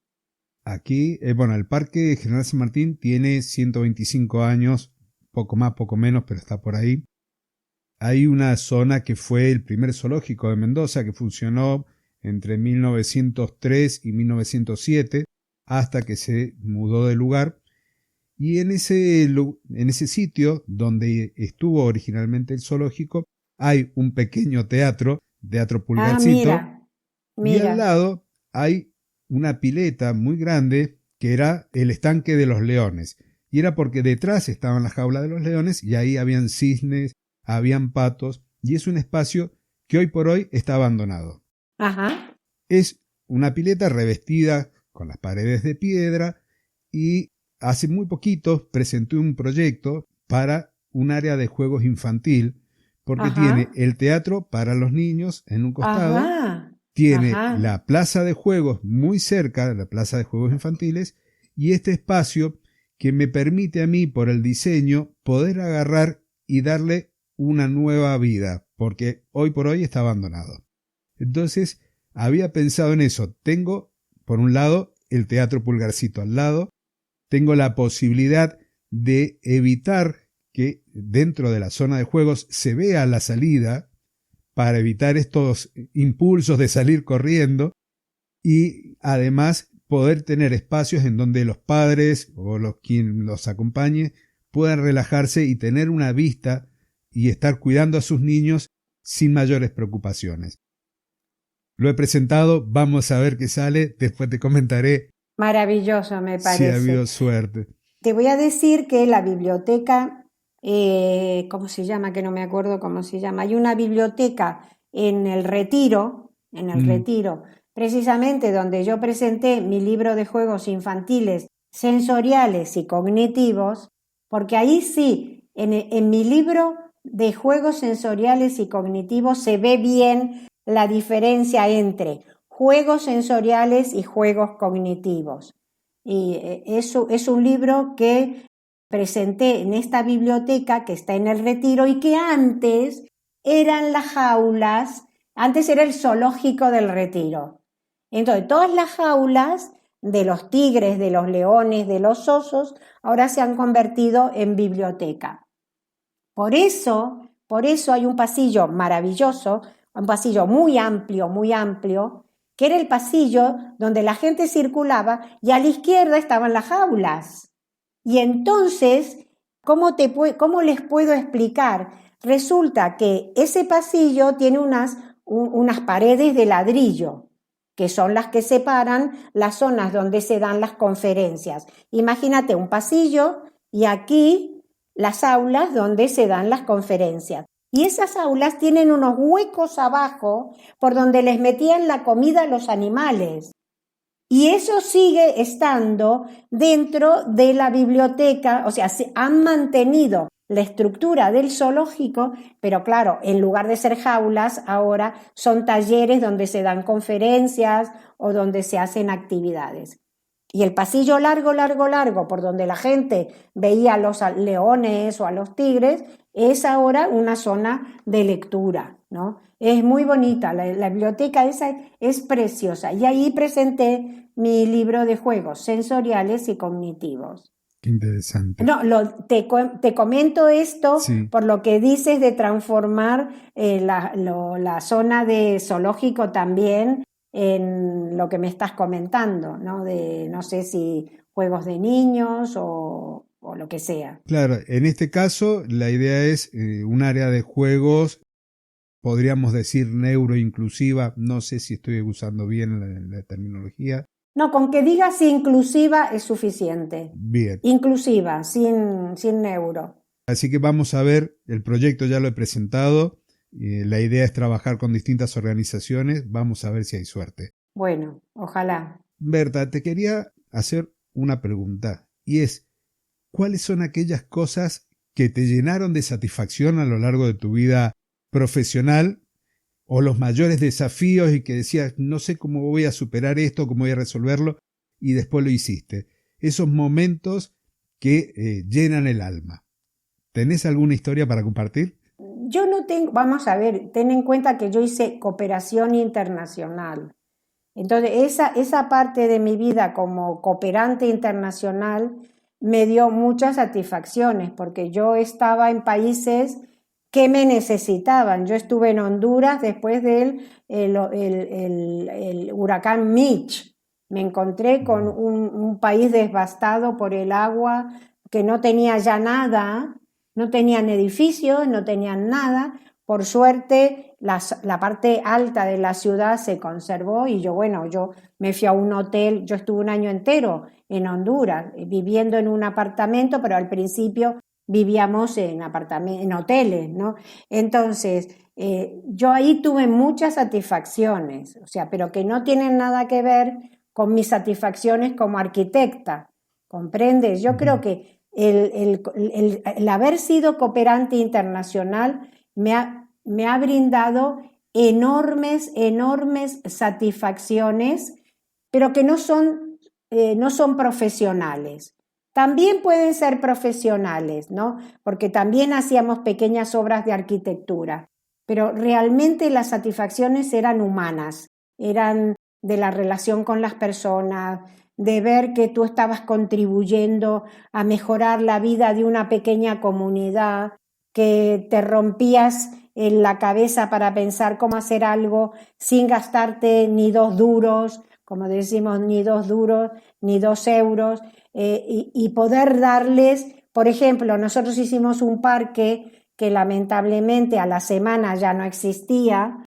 S1: Aquí, el Parque General San Martín tiene 125 años, poco más, poco menos, pero está por ahí. Hay una zona que fue el primer zoológico de Mendoza, que funcionó entre 1903 y 1907, hasta que se mudó de lugar. Y en ese sitio donde estuvo originalmente el zoológico, hay un pequeño teatro, Teatro
S2: Ah,
S1: Pulgarcito,
S2: mira,
S1: y al
S2: mira.
S1: lado hay una pileta muy grande que era el estanque de los leones. Y era porque detrás estaban las jaulas de los leones y ahí habían cisnes, habían patos, y es un espacio que hoy por hoy está abandonado.
S2: Ajá.
S1: Es una pileta revestida con las paredes de piedra y hace muy poquito presenté un proyecto para un área de juegos infantil porque tiene
S2: Ajá.
S1: el teatro para los niños en un costado,
S2: Ajá.
S1: tiene
S2: Ajá.
S1: la plaza de juegos muy cerca de la plaza de juegos infantiles y este espacio que me permite a mí por el diseño poder agarrar y darle una nueva vida porque hoy por hoy está abandonado. Entonces había pensado en eso. Tengo por un lado el Teatro Pulgarcito al lado, tengo la posibilidad de evitar que dentro de la zona de juegos se vea la salida para evitar estos impulsos de salir corriendo y además poder tener espacios en donde los padres o quien los acompañe puedan relajarse y tener una vista y estar cuidando a sus niños sin mayores preocupaciones. Lo he presentado, vamos a ver qué sale, después te comentaré.
S2: Maravilloso, me parece.
S1: Si ha habido suerte.
S2: Te voy a decir que la biblioteca, ¿cómo se llama? Que no me acuerdo cómo se llama. Hay una biblioteca en el Retiro, precisamente donde yo presenté mi libro de juegos infantiles sensoriales y cognitivos, porque ahí sí, en mi libro de juegos sensoriales y cognitivos se ve bien la diferencia entre juegos sensoriales y juegos cognitivos. Y eso es un libro que presenté en esta biblioteca que está en el Retiro y que antes eran las jaulas, antes era el zoológico del Retiro. Entonces, todas las jaulas de los tigres, de los leones, de los osos, ahora se han convertido en biblioteca. Por eso hay un pasillo maravilloso, un pasillo muy amplio, que era el pasillo donde la gente circulaba y a la izquierda estaban las jaulas. Y entonces, ¿cómo les puedo explicar? Resulta que ese pasillo tiene unas paredes de ladrillo, que son las que separan las zonas donde se dan las conferencias. Imagínate un pasillo y aquí las aulas donde se dan las conferencias. Y esas aulas tienen unos huecos abajo por donde les metían la comida a los animales. Y eso sigue estando dentro de la biblioteca, o sea, se han mantenido la estructura del zoológico, pero claro, en lugar de ser jaulas, ahora son talleres donde se dan conferencias o donde se hacen actividades. Y el pasillo largo, por donde la gente veía a los leones o a los tigres, es ahora una zona de lectura, ¿no? Es muy bonita, la biblioteca esa es preciosa. Y ahí presenté mi libro de juegos sensoriales y cognitivos.
S1: Qué interesante.
S2: No, te comento esto sí, por lo que dices de transformar la zona de zoológico también en lo que me estás comentando, ¿no? De no sé si juegos de niños o lo que sea.
S1: Claro, en este caso la idea es un área de juegos, podríamos decir neuroinclusiva, no sé si estoy usando bien la terminología.
S2: No, con que digas inclusiva es suficiente.
S1: Bien.
S2: Inclusiva, sin neuro.
S1: Así que vamos a ver, el proyecto ya lo he presentado. La idea es trabajar con distintas organizaciones. Vamos a ver si hay suerte.
S2: Bueno, ojalá.
S1: Berta, te quería hacer una pregunta y es, ¿cuáles son aquellas cosas que te llenaron de satisfacción a lo largo de tu vida profesional o los mayores desafíos y que decías, no sé cómo voy a superar esto, cómo voy a resolverlo y después lo hiciste? Esos momentos que llenan el alma. ¿Tenés alguna historia para compartir?
S2: Yo no tengo, vamos a ver, ten en cuenta que yo hice cooperación internacional. Entonces, esa parte de mi vida como cooperante internacional me dio muchas satisfacciones porque yo estaba en países que me necesitaban. Yo estuve en Honduras después del el huracán Mitch. Me encontré con un país devastado por el agua, que no tenía ya nada, no tenían edificios, no tenían nada. Por suerte, la parte alta de la ciudad se conservó y yo me fui a un hotel, yo estuve un año entero en Honduras, viviendo en un apartamento, pero al principio vivíamos en hoteles, ¿no? Entonces, yo ahí tuve muchas satisfacciones, o sea, pero que no tienen nada que ver con mis satisfacciones como arquitecta, ¿comprendes? Yo creo que el haber sido cooperante internacional me ha brindado enormes satisfacciones, pero que no son profesionales. También pueden ser profesionales, ¿no? Porque también hacíamos pequeñas obras de arquitectura, pero realmente las satisfacciones eran humanas, eran de la relación con las personas, de ver que tú estabas contribuyendo a mejorar la vida de una pequeña comunidad. que te rompías en la cabeza para pensar cómo hacer algo sin gastarte ni 2 duros, como decimos, ni 2 duros, ni 2 euros, y poder darles, por ejemplo, nosotros hicimos un parque que lamentablemente a la semana ya no existía.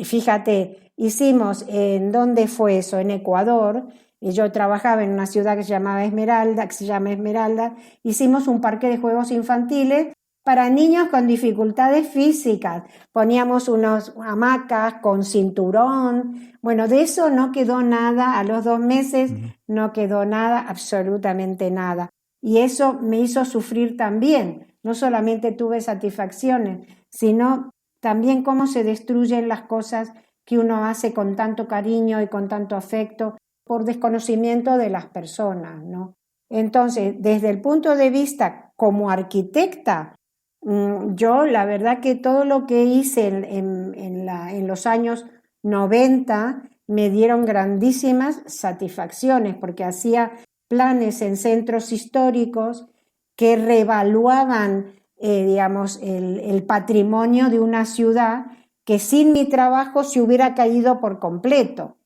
S2: Fíjate, hicimos, ¿en dónde fue eso? En Ecuador. Y yo trabajaba en una ciudad que se llama Esmeralda, hicimos un parque de juegos infantiles para niños con dificultades físicas. Poníamos unas hamacas con cinturón. Bueno, de eso no quedó nada. A los 2 meses no quedó nada, absolutamente nada. Y eso me hizo sufrir también. No solamente tuve satisfacciones, sino también cómo se destruyen las cosas que uno hace con tanto cariño y con tanto afecto por desconocimiento de las personas, ¿no? Entonces, desde el punto de vista como arquitecta, yo la verdad que todo lo que hice en los años 90 me dieron grandísimas satisfacciones porque hacía planes en centros históricos que reevaluaban digamos, el patrimonio de una ciudad que sin mi trabajo se hubiera caído por completo.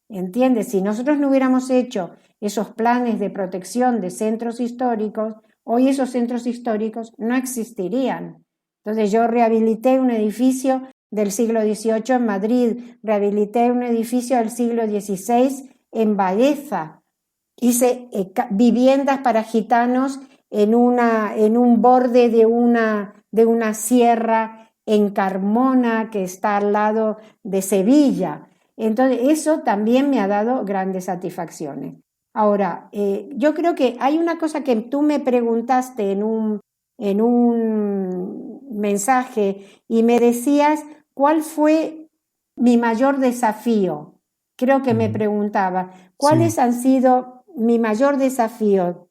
S2: ¿Entiendes? Si nosotros no hubiéramos hecho esos planes de protección de centros históricos, hoy esos centros históricos no existirían. Entonces yo rehabilité un edificio del siglo XVIII en Madrid, rehabilité un edificio del siglo XVI en Baeza, hice viviendas para gitanos en un borde de una sierra en Carmona que está al lado de Sevilla. Entonces eso también me ha dado grandes satisfacciones. Ahora, yo creo que hay una cosa que tú me preguntaste en un mensaje y me decías cuál fue mi mayor desafío. Creo que me preguntaba, ¿cuáles han sido mi mayor desafío?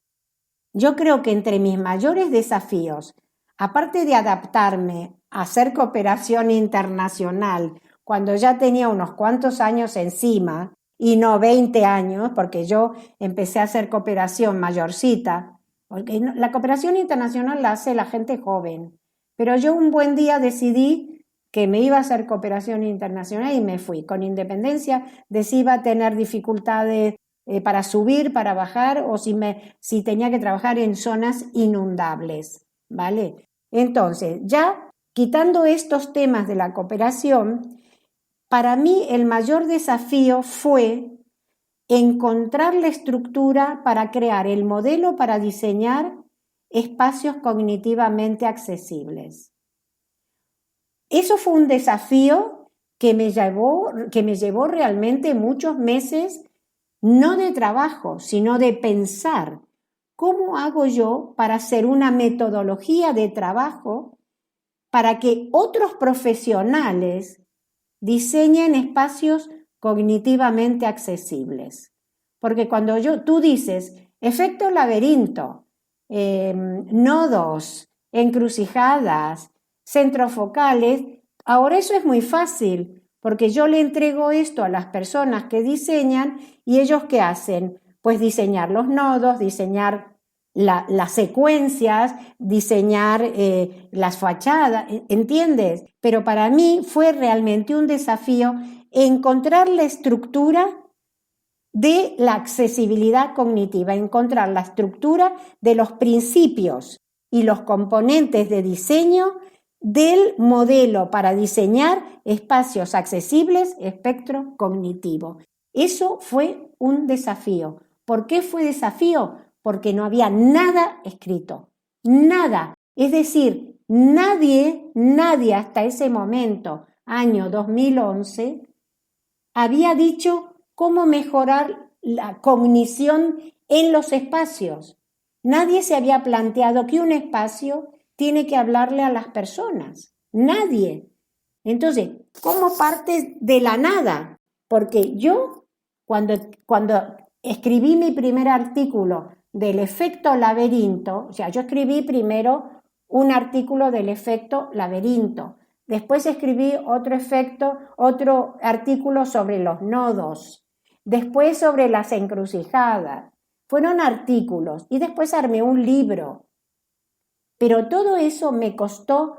S2: Yo creo que entre mis mayores desafíos, aparte de adaptarme a hacer cooperación internacional, cuando ya tenía unos cuantos años encima, y no 20 años, porque yo empecé a hacer cooperación mayorcita, porque la cooperación internacional la hace la gente joven, pero yo un buen día decidí que me iba a hacer cooperación internacional y me fui, con independencia de si iba a tener dificultades para subir, para bajar, o si tenía que trabajar en zonas inundables, ¿vale? Entonces, ya quitando estos temas de la cooperación, para mí el mayor desafío fue encontrar la estructura para crear el modelo para diseñar espacios cognitivamente accesibles. Eso fue un desafío que me llevó realmente muchos meses, no de trabajo, sino de pensar cómo hago yo para hacer una metodología de trabajo para que otros profesionales diseñen espacios cognitivamente accesibles. Porque cuando tú dices efecto laberinto, nodos, encrucijadas, centros focales, ahora eso es muy fácil, porque yo le entrego esto a las personas que diseñan y ellos ¿qué hacen? Pues diseñar los nodos, diseñar las secuencias, diseñar las fachadas, ¿entiendes? Pero para mí fue realmente un desafío encontrar la estructura de la accesibilidad cognitiva, encontrar la estructura de los principios y los componentes de diseño del modelo para diseñar espacios accesibles, espectro cognitivo. Eso fue un desafío. ¿Por qué fue desafío? Porque no había nada escrito, nada. Es decir, nadie hasta ese momento, año 2011, había dicho cómo mejorar la cognición en los espacios. Nadie se había planteado que un espacio tiene que hablarle a las personas. Nadie. Entonces, ¿cómo partes de la nada? Porque yo, cuando escribí mi primer artículo del efecto laberinto, o sea, yo escribí primero un artículo del efecto laberinto, después escribí otro artículo sobre los nodos, después sobre las encrucijadas, fueron artículos y después armé un libro. Pero todo eso me costó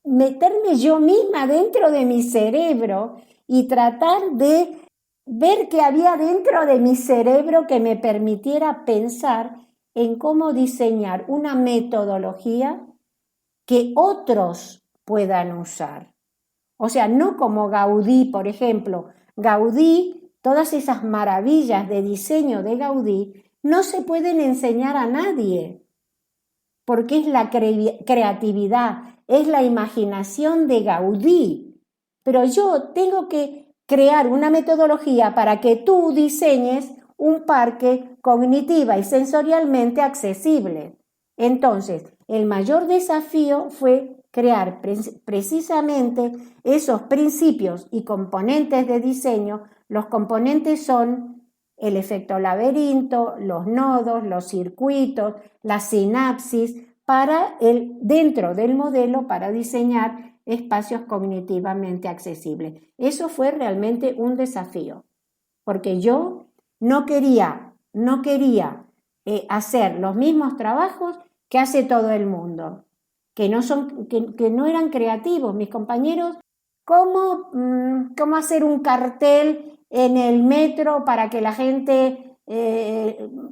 S2: meterme yo misma dentro de mi cerebro y tratar de ver qué había dentro de mi cerebro que me permitiera pensar en cómo diseñar una metodología que otros puedan usar. O sea, no como Gaudí, por ejemplo. Gaudí, todas esas maravillas de diseño de Gaudí no se pueden enseñar a nadie, porque es la creatividad, es la imaginación de Gaudí. Pero yo tengo que crear una metodología para que tú diseñes un parque cognitiva y sensorialmente accesible. Entonces, el mayor desafío fue crear precisamente esos principios y componentes de diseño. Los componentes son el efecto laberinto, los nodos, los circuitos, la sinapsis, dentro del modelo para diseñar espacios cognitivamente accesibles. Eso fue realmente un desafío, porque yo no quería hacer los mismos trabajos que hace todo el mundo, que no eran creativos. Mis compañeros, ¿cómo hacer un cartel en el metro para que la gente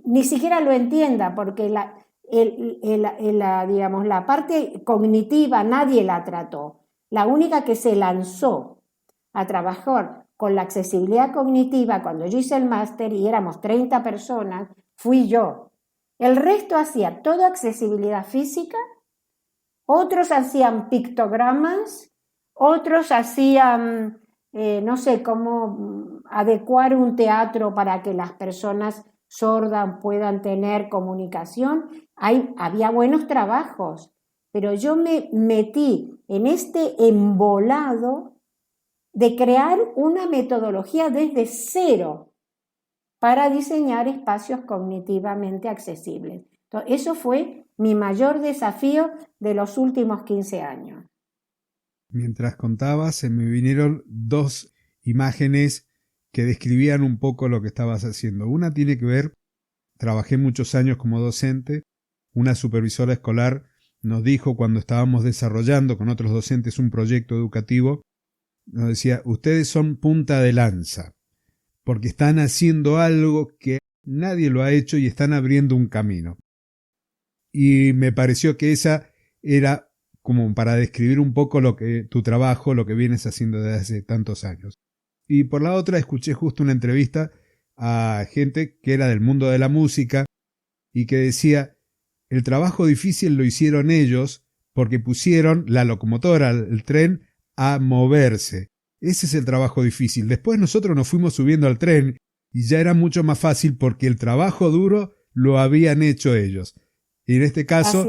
S2: ni siquiera lo entienda? Porque digamos, la parte cognitiva nadie la trató. La única que se lanzó a trabajar con la accesibilidad cognitiva cuando yo hice el máster y éramos 30 personas, fui yo. El resto hacía toda accesibilidad física, otros hacían pictogramas, otros hacían, no sé, cómo adecuar un teatro para que las personas sordas puedan tener comunicación. Había buenos trabajos, pero yo me metí en este embolado de crear una metodología desde cero para diseñar espacios cognitivamente accesibles. Entonces, eso fue mi mayor desafío de los últimos 15 años.
S1: Mientras contabas, se me vinieron dos imágenes que describían un poco lo que estabas haciendo. Una tiene que ver, trabajé muchos años como docente, una supervisora escolar nos dijo cuando estábamos desarrollando con otros docentes un proyecto educativo, nos decía, ustedes son punta de lanza, porque están haciendo algo que nadie lo ha hecho y están abriendo un camino. Y me pareció que esa era como para describir un poco tu trabajo, lo que vienes haciendo desde hace tantos años. Y por la otra escuché justo una entrevista a gente que era del mundo de la música y que decía, el trabajo difícil lo hicieron ellos porque pusieron la locomotora, el tren, a moverse. Ese es el trabajo difícil. Después nosotros nos fuimos subiendo al tren y ya era mucho más fácil porque el trabajo duro lo habían hecho ellos. Y en este caso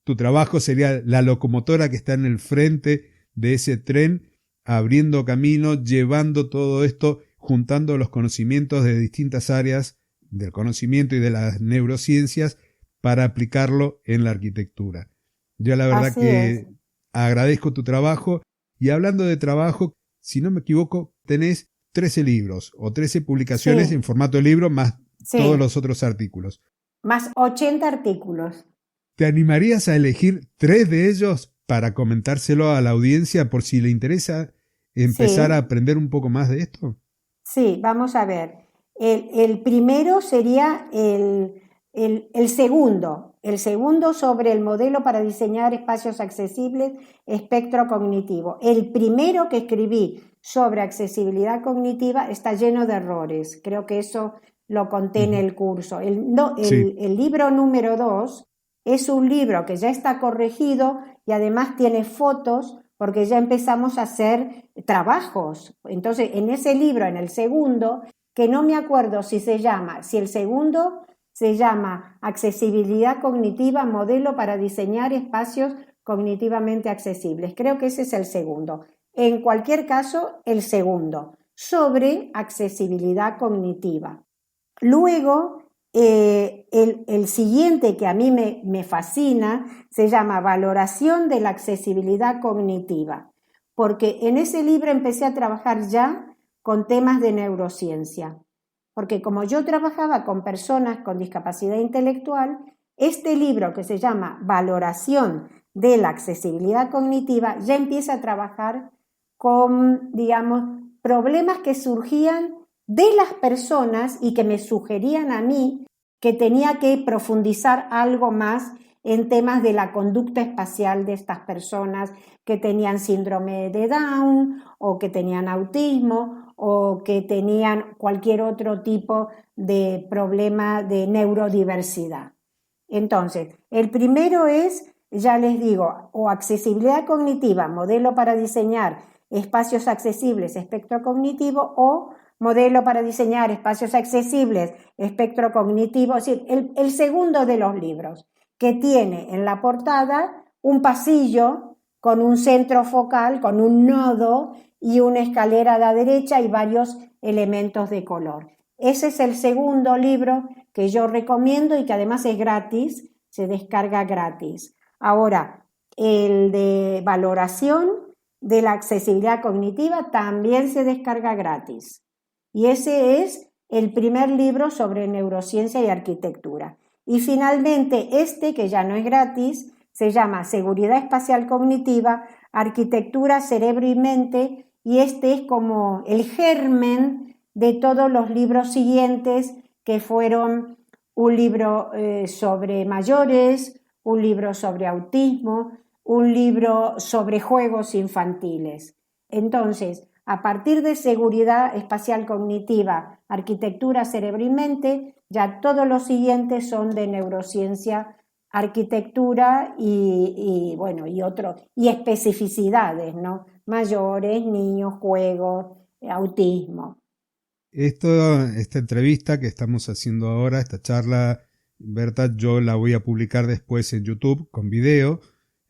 S1: tu trabajo sería la locomotora que está en el frente de ese tren, abriendo camino, llevando todo esto, juntando los conocimientos de distintas áreas del conocimiento y de las neurociencias para aplicarlo en la arquitectura. Yo la verdad que agradezco tu trabajo y hablando de trabajo, si no me equivoco, tenés 13 libros o 13 publicaciones en formato de libro más todos los otros artículos.
S2: Más 80 artículos.
S1: ¿Te animarías a elegir 3 de ellos para comentárselo a la audiencia por si le interesa empezar a aprender un poco más de esto?
S2: Sí, vamos a ver. El primero sería el segundo sobre el modelo para diseñar espacios accesibles, espectro cognitivo. El primero que escribí sobre accesibilidad cognitiva está lleno de errores. Creo que eso lo conté en el curso. El libro número 2 es un libro que ya está corregido y además tiene fotos porque ya empezamos a hacer trabajos. Entonces, en ese libro, en el segundo, que no me acuerdo si el segundo se llama Accesibilidad Cognitiva, modelo para diseñar espacios cognitivamente accesibles. Creo que ese es el segundo. En cualquier caso, el segundo, sobre accesibilidad cognitiva. Luego, el siguiente que a mí me fascina se llama Valoración de la accesibilidad cognitiva, porque en ese libro empecé a trabajar ya con temas de neurociencia, porque como yo trabajaba con personas con discapacidad intelectual, este libro que se llama Valoración de la accesibilidad cognitiva ya empieza a trabajar con, digamos, problemas que surgían de las personas y que me sugerían a mí que tenía que profundizar algo más en temas de la conducta espacial de estas personas que tenían síndrome de Down o que tenían autismo o que tenían cualquier otro tipo de problema de neurodiversidad. Entonces, el primero es, ya les digo, o accesibilidad cognitiva, modelo para diseñar espacios accesibles, espectro cognitivo, o modelo para diseñar espacios accesibles, espectro cognitivo, es decir, el segundo de los libros, que tiene en la portada un pasillo con un centro focal, con un nodo y una escalera a la derecha y varios elementos de color. Ese es el segundo libro que yo recomiendo y que además es gratis, se descarga gratis. Ahora, el de valoración de la accesibilidad cognitiva también se descarga gratis. Y ese es el primer libro sobre neurociencia y arquitectura. Y finalmente este, que ya no es gratis, se llama Seguridad Espacial Cognitiva, Arquitectura, Cerebro y Mente, y este es como el germen de todos los libros siguientes, que fueron un libro sobre mayores, un libro sobre autismo, un libro sobre juegos infantiles. Entonces, a partir de seguridad espacial cognitiva, arquitectura, cerebro y mente, ya todos los siguientes son de neurociencia, arquitectura y especificidades, ¿no? Mayores, niños, juegos, autismo.
S1: Esta entrevista que estamos haciendo ahora, esta charla, Berta, yo la voy a publicar después en YouTube con video.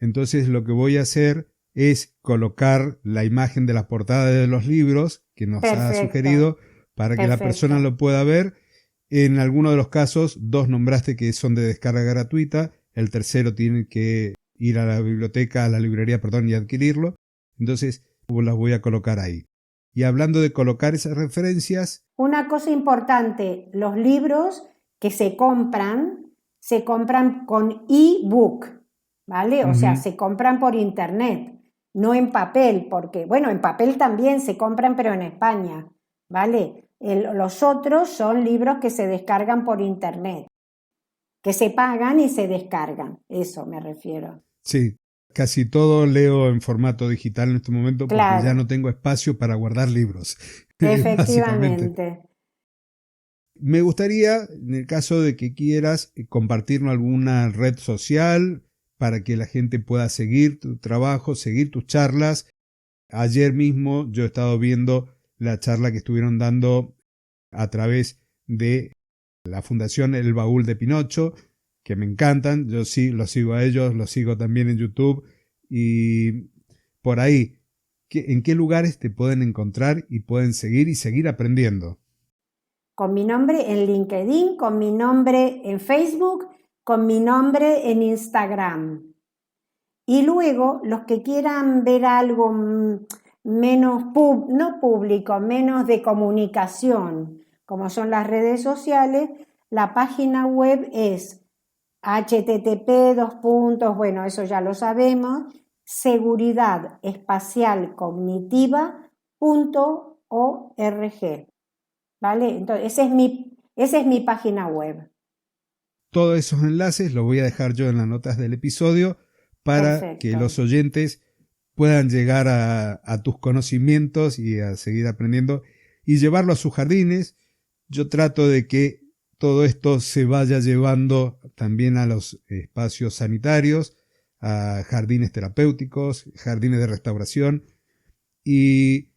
S1: Entonces lo que voy a hacer es colocar la imagen de la portada de los libros que nos ha sugerido para que la persona lo pueda ver. En alguno de los casos, 2 nombraste que son de descarga gratuita, el tercero tiene que ir a la biblioteca, a la librería, y adquirirlo. Entonces las voy a colocar ahí. Y hablando de colocar esas referencias...
S2: Una cosa importante, los libros que se compran con e-book, ¿vale? O sea, se compran por internet, no en papel, porque, bueno, en papel también se compran, pero en España, ¿vale? Los otros son libros que se descargan por internet, que se pagan y se descargan, eso me refiero.
S1: Sí. Casi todo leo en formato digital en este momento porque
S2: claro.
S1: ya no tengo espacio para guardar libros.
S2: Efectivamente.
S1: Me gustaría, en el caso de que quieras, compartirnos alguna red social para que la gente pueda seguir tu trabajo, seguir tus charlas. Ayer mismo yo he estado viendo la charla que estuvieron dando a través de la Fundación El Baúl de Pinocho, que me encantan, yo sí los sigo a ellos, los sigo también en YouTube y por ahí, ¿en qué lugares te pueden encontrar y pueden seguir aprendiendo?
S2: Con mi nombre en LinkedIn, con mi nombre en Facebook, con mi nombre en Instagram. Y luego, los que quieran ver algo menos no público, menos de comunicación, como son las redes sociales, la página web es http://, eso ya lo sabemos, seguridadespacialcognitiva.org. ¿Vale? Entonces, esa es mi página web.
S1: Todos esos enlaces los voy a dejar yo en las notas del episodio para
S2: Perfecto.
S1: Que los oyentes puedan llegar a tus conocimientos y a seguir aprendiendo y llevarlo a sus jardines. Yo trato de que todo esto se vaya llevando también a los espacios sanitarios, a jardines terapéuticos, jardines de restauración, y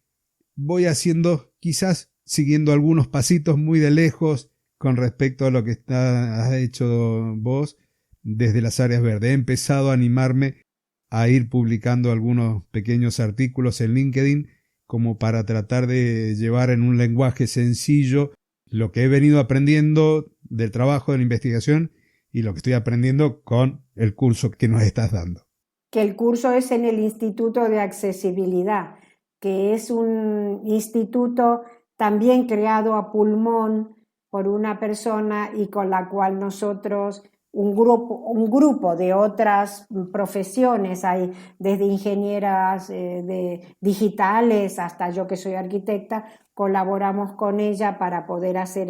S1: voy haciendo, quizás siguiendo algunos pasitos muy de lejos con respecto a lo que has hecho vos desde las áreas verdes. He empezado a animarme a ir publicando algunos pequeños artículos en LinkedIn como para tratar de llevar en un lenguaje sencillo lo que he venido aprendiendo del trabajo de la investigación y lo que estoy aprendiendo con el curso que nos estás dando.
S2: Que el curso es en el Instituto de Accesibilidad, que es un instituto también creado a pulmón por una persona y con la cual nosotros un grupo de otras profesiones, hay desde ingenieras digitales hasta yo que soy arquitecta, colaboramos con ella para poder hacer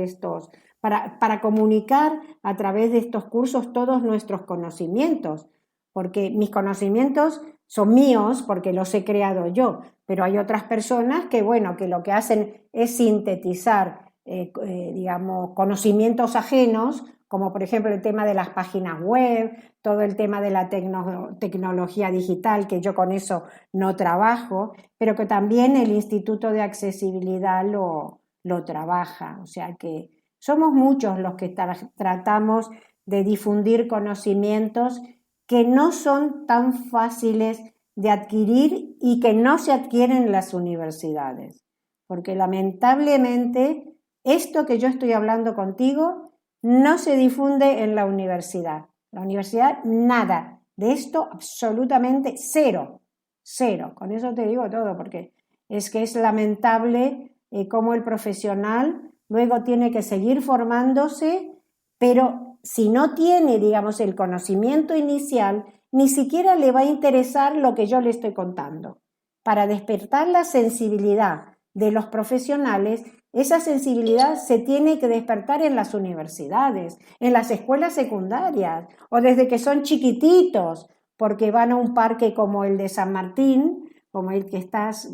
S2: para comunicar a través de estos cursos todos nuestros conocimientos, porque mis conocimientos son míos porque los he creado yo, pero hay otras personas que, bueno, que lo que hacen es sintetizar, digamos, conocimientos ajenos, como por ejemplo el tema de las páginas web, todo el tema de la tecnología digital, que yo con eso no trabajo, pero que también el Instituto de Accesibilidad lo trabaja. O sea que somos muchos los que tratamos de difundir conocimientos que no son tan fáciles de adquirir y que no se adquieren en las universidades. Porque lamentablemente esto que yo estoy hablando contigo no se difunde en la universidad. La universidad, nada. De esto, absolutamente cero. Cero. Con eso te digo todo, porque es que es lamentable cómo el profesional luego tiene que seguir formándose, pero si no tiene, digamos, el conocimiento inicial, ni siquiera le va a interesar lo que yo le estoy contando. Para despertar la sensibilidad de los profesionales, esa sensibilidad se tiene que despertar en las universidades, en las escuelas secundarias o desde que son chiquititos, porque van a un parque como el de San Martín, como el que estás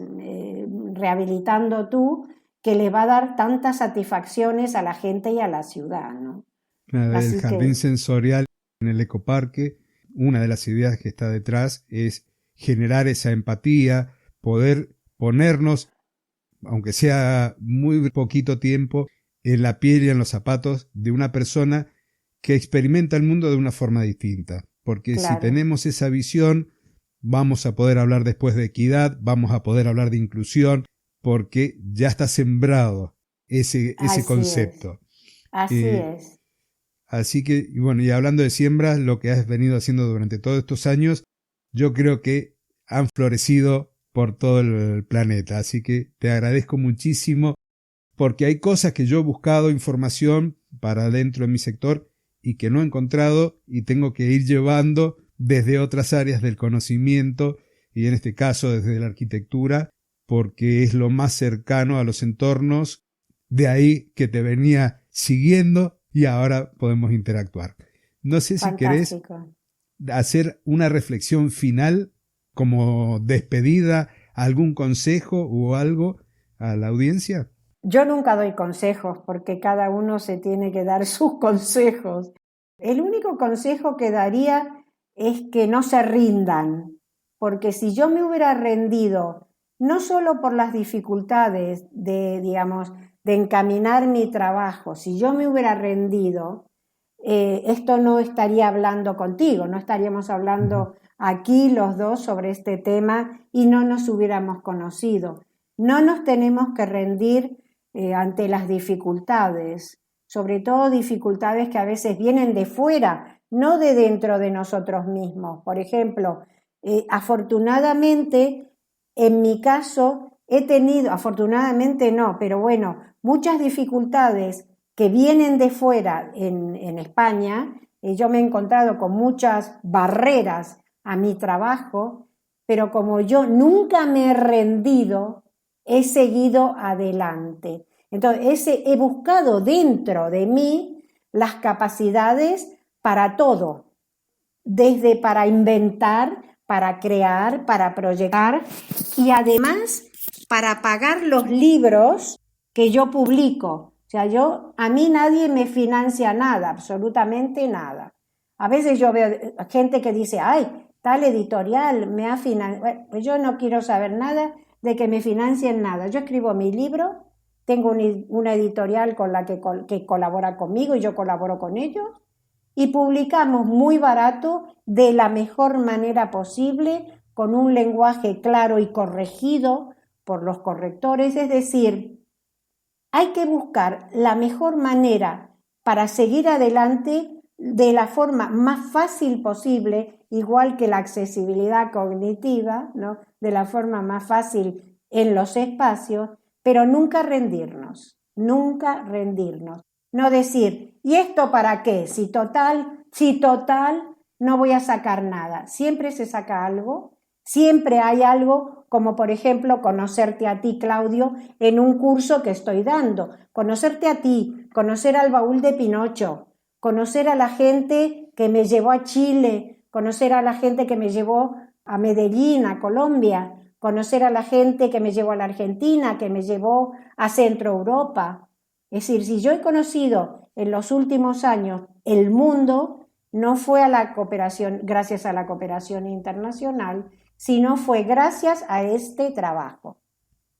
S2: rehabilitando tú, que le va a dar tantas satisfacciones a la gente y a la ciudad, ¿no?
S1: El jardín sensorial en el ecoparque, una de las ideas que está detrás es generar esa empatía, poder ponernos, aunque sea muy poquito tiempo, en la piel y en los zapatos de una persona que experimenta el mundo de una forma distinta. Porque
S2: claro,
S1: si tenemos esa visión, vamos a poder hablar después de equidad, vamos a poder hablar de inclusión, porque ya está sembrado ese concepto.
S2: Así es.
S1: Así que, bueno, y hablando de siembras, lo que has venido haciendo durante todos estos años, yo creo que han florecido por todo el planeta. Así que te agradezco muchísimo, porque hay cosas que yo he buscado información para dentro de mi sector y que no he encontrado y tengo que ir llevando desde otras áreas del conocimiento y en este caso desde la arquitectura, porque es lo más cercano a los entornos. De ahí que te venía siguiendo y ahora podemos interactuar. No sé si querés hacer una reflexión final como despedida, algún consejo o algo a la audiencia.
S2: Yo nunca doy consejos porque cada uno se tiene que dar sus consejos. El único consejo que daría es que no se rindan, porque si yo me hubiera rendido, no solo por las dificultades digamos, de encaminar mi trabajo, si yo me hubiera rendido, esto no estaría hablando contigo, no estaríamos hablando aquí los dos sobre este tema y no nos hubiéramos conocido. No nos tenemos que rendir ante las dificultades, sobre todo dificultades que a veces vienen de fuera, no de dentro de nosotros mismos. Por ejemplo, afortunadamente, en mi caso, he tenido, afortunadamente no, pero bueno, muchas dificultades que vienen de fuera en España. Yo me he encontrado con muchas barreras a mi trabajo, pero como yo nunca me he rendido, he seguido adelante. Entonces, he buscado dentro de mí las capacidades para todo, desde para inventar, para crear, para proyectar y además para pagar los libros que yo publico. O sea, a mí nadie me financia nada, absolutamente nada. A veces yo veo gente que dice, ay, tal editorial me ha financiado. Bueno, pues yo no quiero saber nada de que me financien nada. Yo escribo mi libro, tengo una editorial con la que colabora conmigo y yo colaboro con ellos y publicamos muy barato, de la mejor manera posible, con un lenguaje claro y corregido por los correctores. Es decir, hay que buscar la mejor manera para seguir adelante de la forma más fácil posible, igual que la accesibilidad cognitiva, ¿no? De la forma más fácil en los espacios, pero nunca rendirnos, nunca rendirnos. No decir, ¿y esto para qué? Si total, no voy a sacar nada. Siempre se saca algo, siempre hay algo, como por ejemplo conocerte a ti, Claudio, en un curso que estoy dando. Conocerte a ti, conocer al baúl de Pinocho, conocer a la gente que me llevó a Chile, conocer a la gente que me llevó a Medellín, a Colombia, conocer a la gente que me llevó a la Argentina, que me llevó a Centro Europa. Es decir, si yo he conocido en los últimos años el mundo, no fue a la cooperación, gracias a la cooperación internacional, sino fue gracias a este trabajo.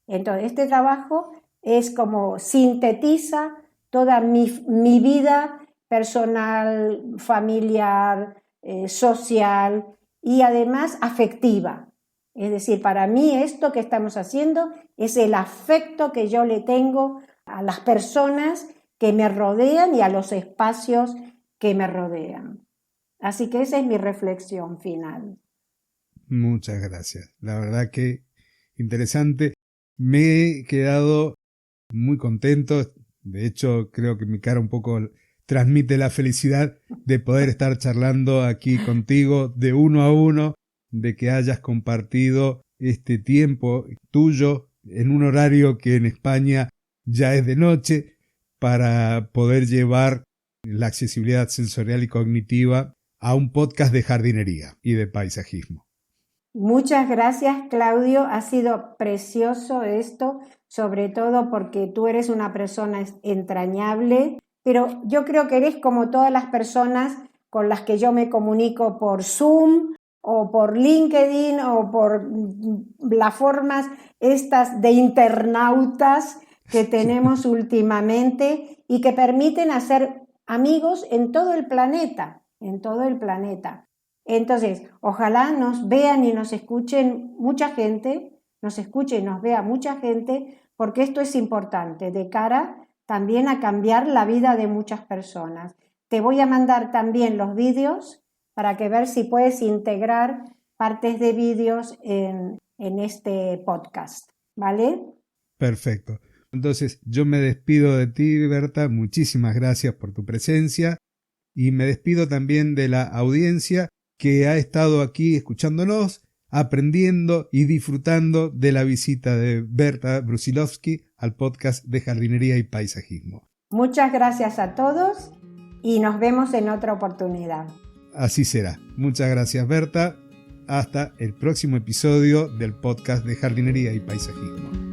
S2: Entonces, este trabajo es como sintetiza toda mi vida personal, familiar, social y además afectiva. Es decir, para mí esto que estamos haciendo es el afecto que yo le tengo a las personas que me rodean y a los espacios que me rodean. Así que esa es mi reflexión final.
S1: Muchas gracias. La verdad que interesante. Me he quedado muy contento. De hecho, creo que mi cara un poco transmite la felicidad de poder estar charlando aquí contigo de uno a uno, de que hayas compartido este tiempo tuyo en un horario que en España ya es de noche, para poder llevar la accesibilidad sensorial y cognitiva a un podcast de jardinería y de paisajismo.
S2: Muchas gracias, Claudio. Ha sido precioso esto, sobre todo porque tú eres una persona entrañable, pero yo creo que eres como todas las personas con las que yo me comunico por Zoom o por LinkedIn o por las formas estas de internautas que tenemos últimamente y que permiten hacer amigos en todo el planeta, Entonces, ojalá nos vean y nos escuchen mucha gente, nos escuche y nos vea mucha gente, porque esto es importante de cara también a cambiar la vida de muchas personas. Te voy a mandar también los vídeos para que ver si puedes integrar partes de vídeos en este podcast, ¿vale?
S1: Perfecto. Entonces, yo me despido de ti, Berta. Muchísimas gracias por tu presencia y me despido también de la audiencia que ha estado aquí escuchándonos, aprendiendo y disfrutando de la visita de Berta Brusilovsky al podcast de jardinería y paisajismo.
S2: Muchas gracias a todos y nos vemos en otra oportunidad.
S1: Así será. Muchas gracias, Berta. Hasta el próximo episodio del podcast de jardinería y paisajismo.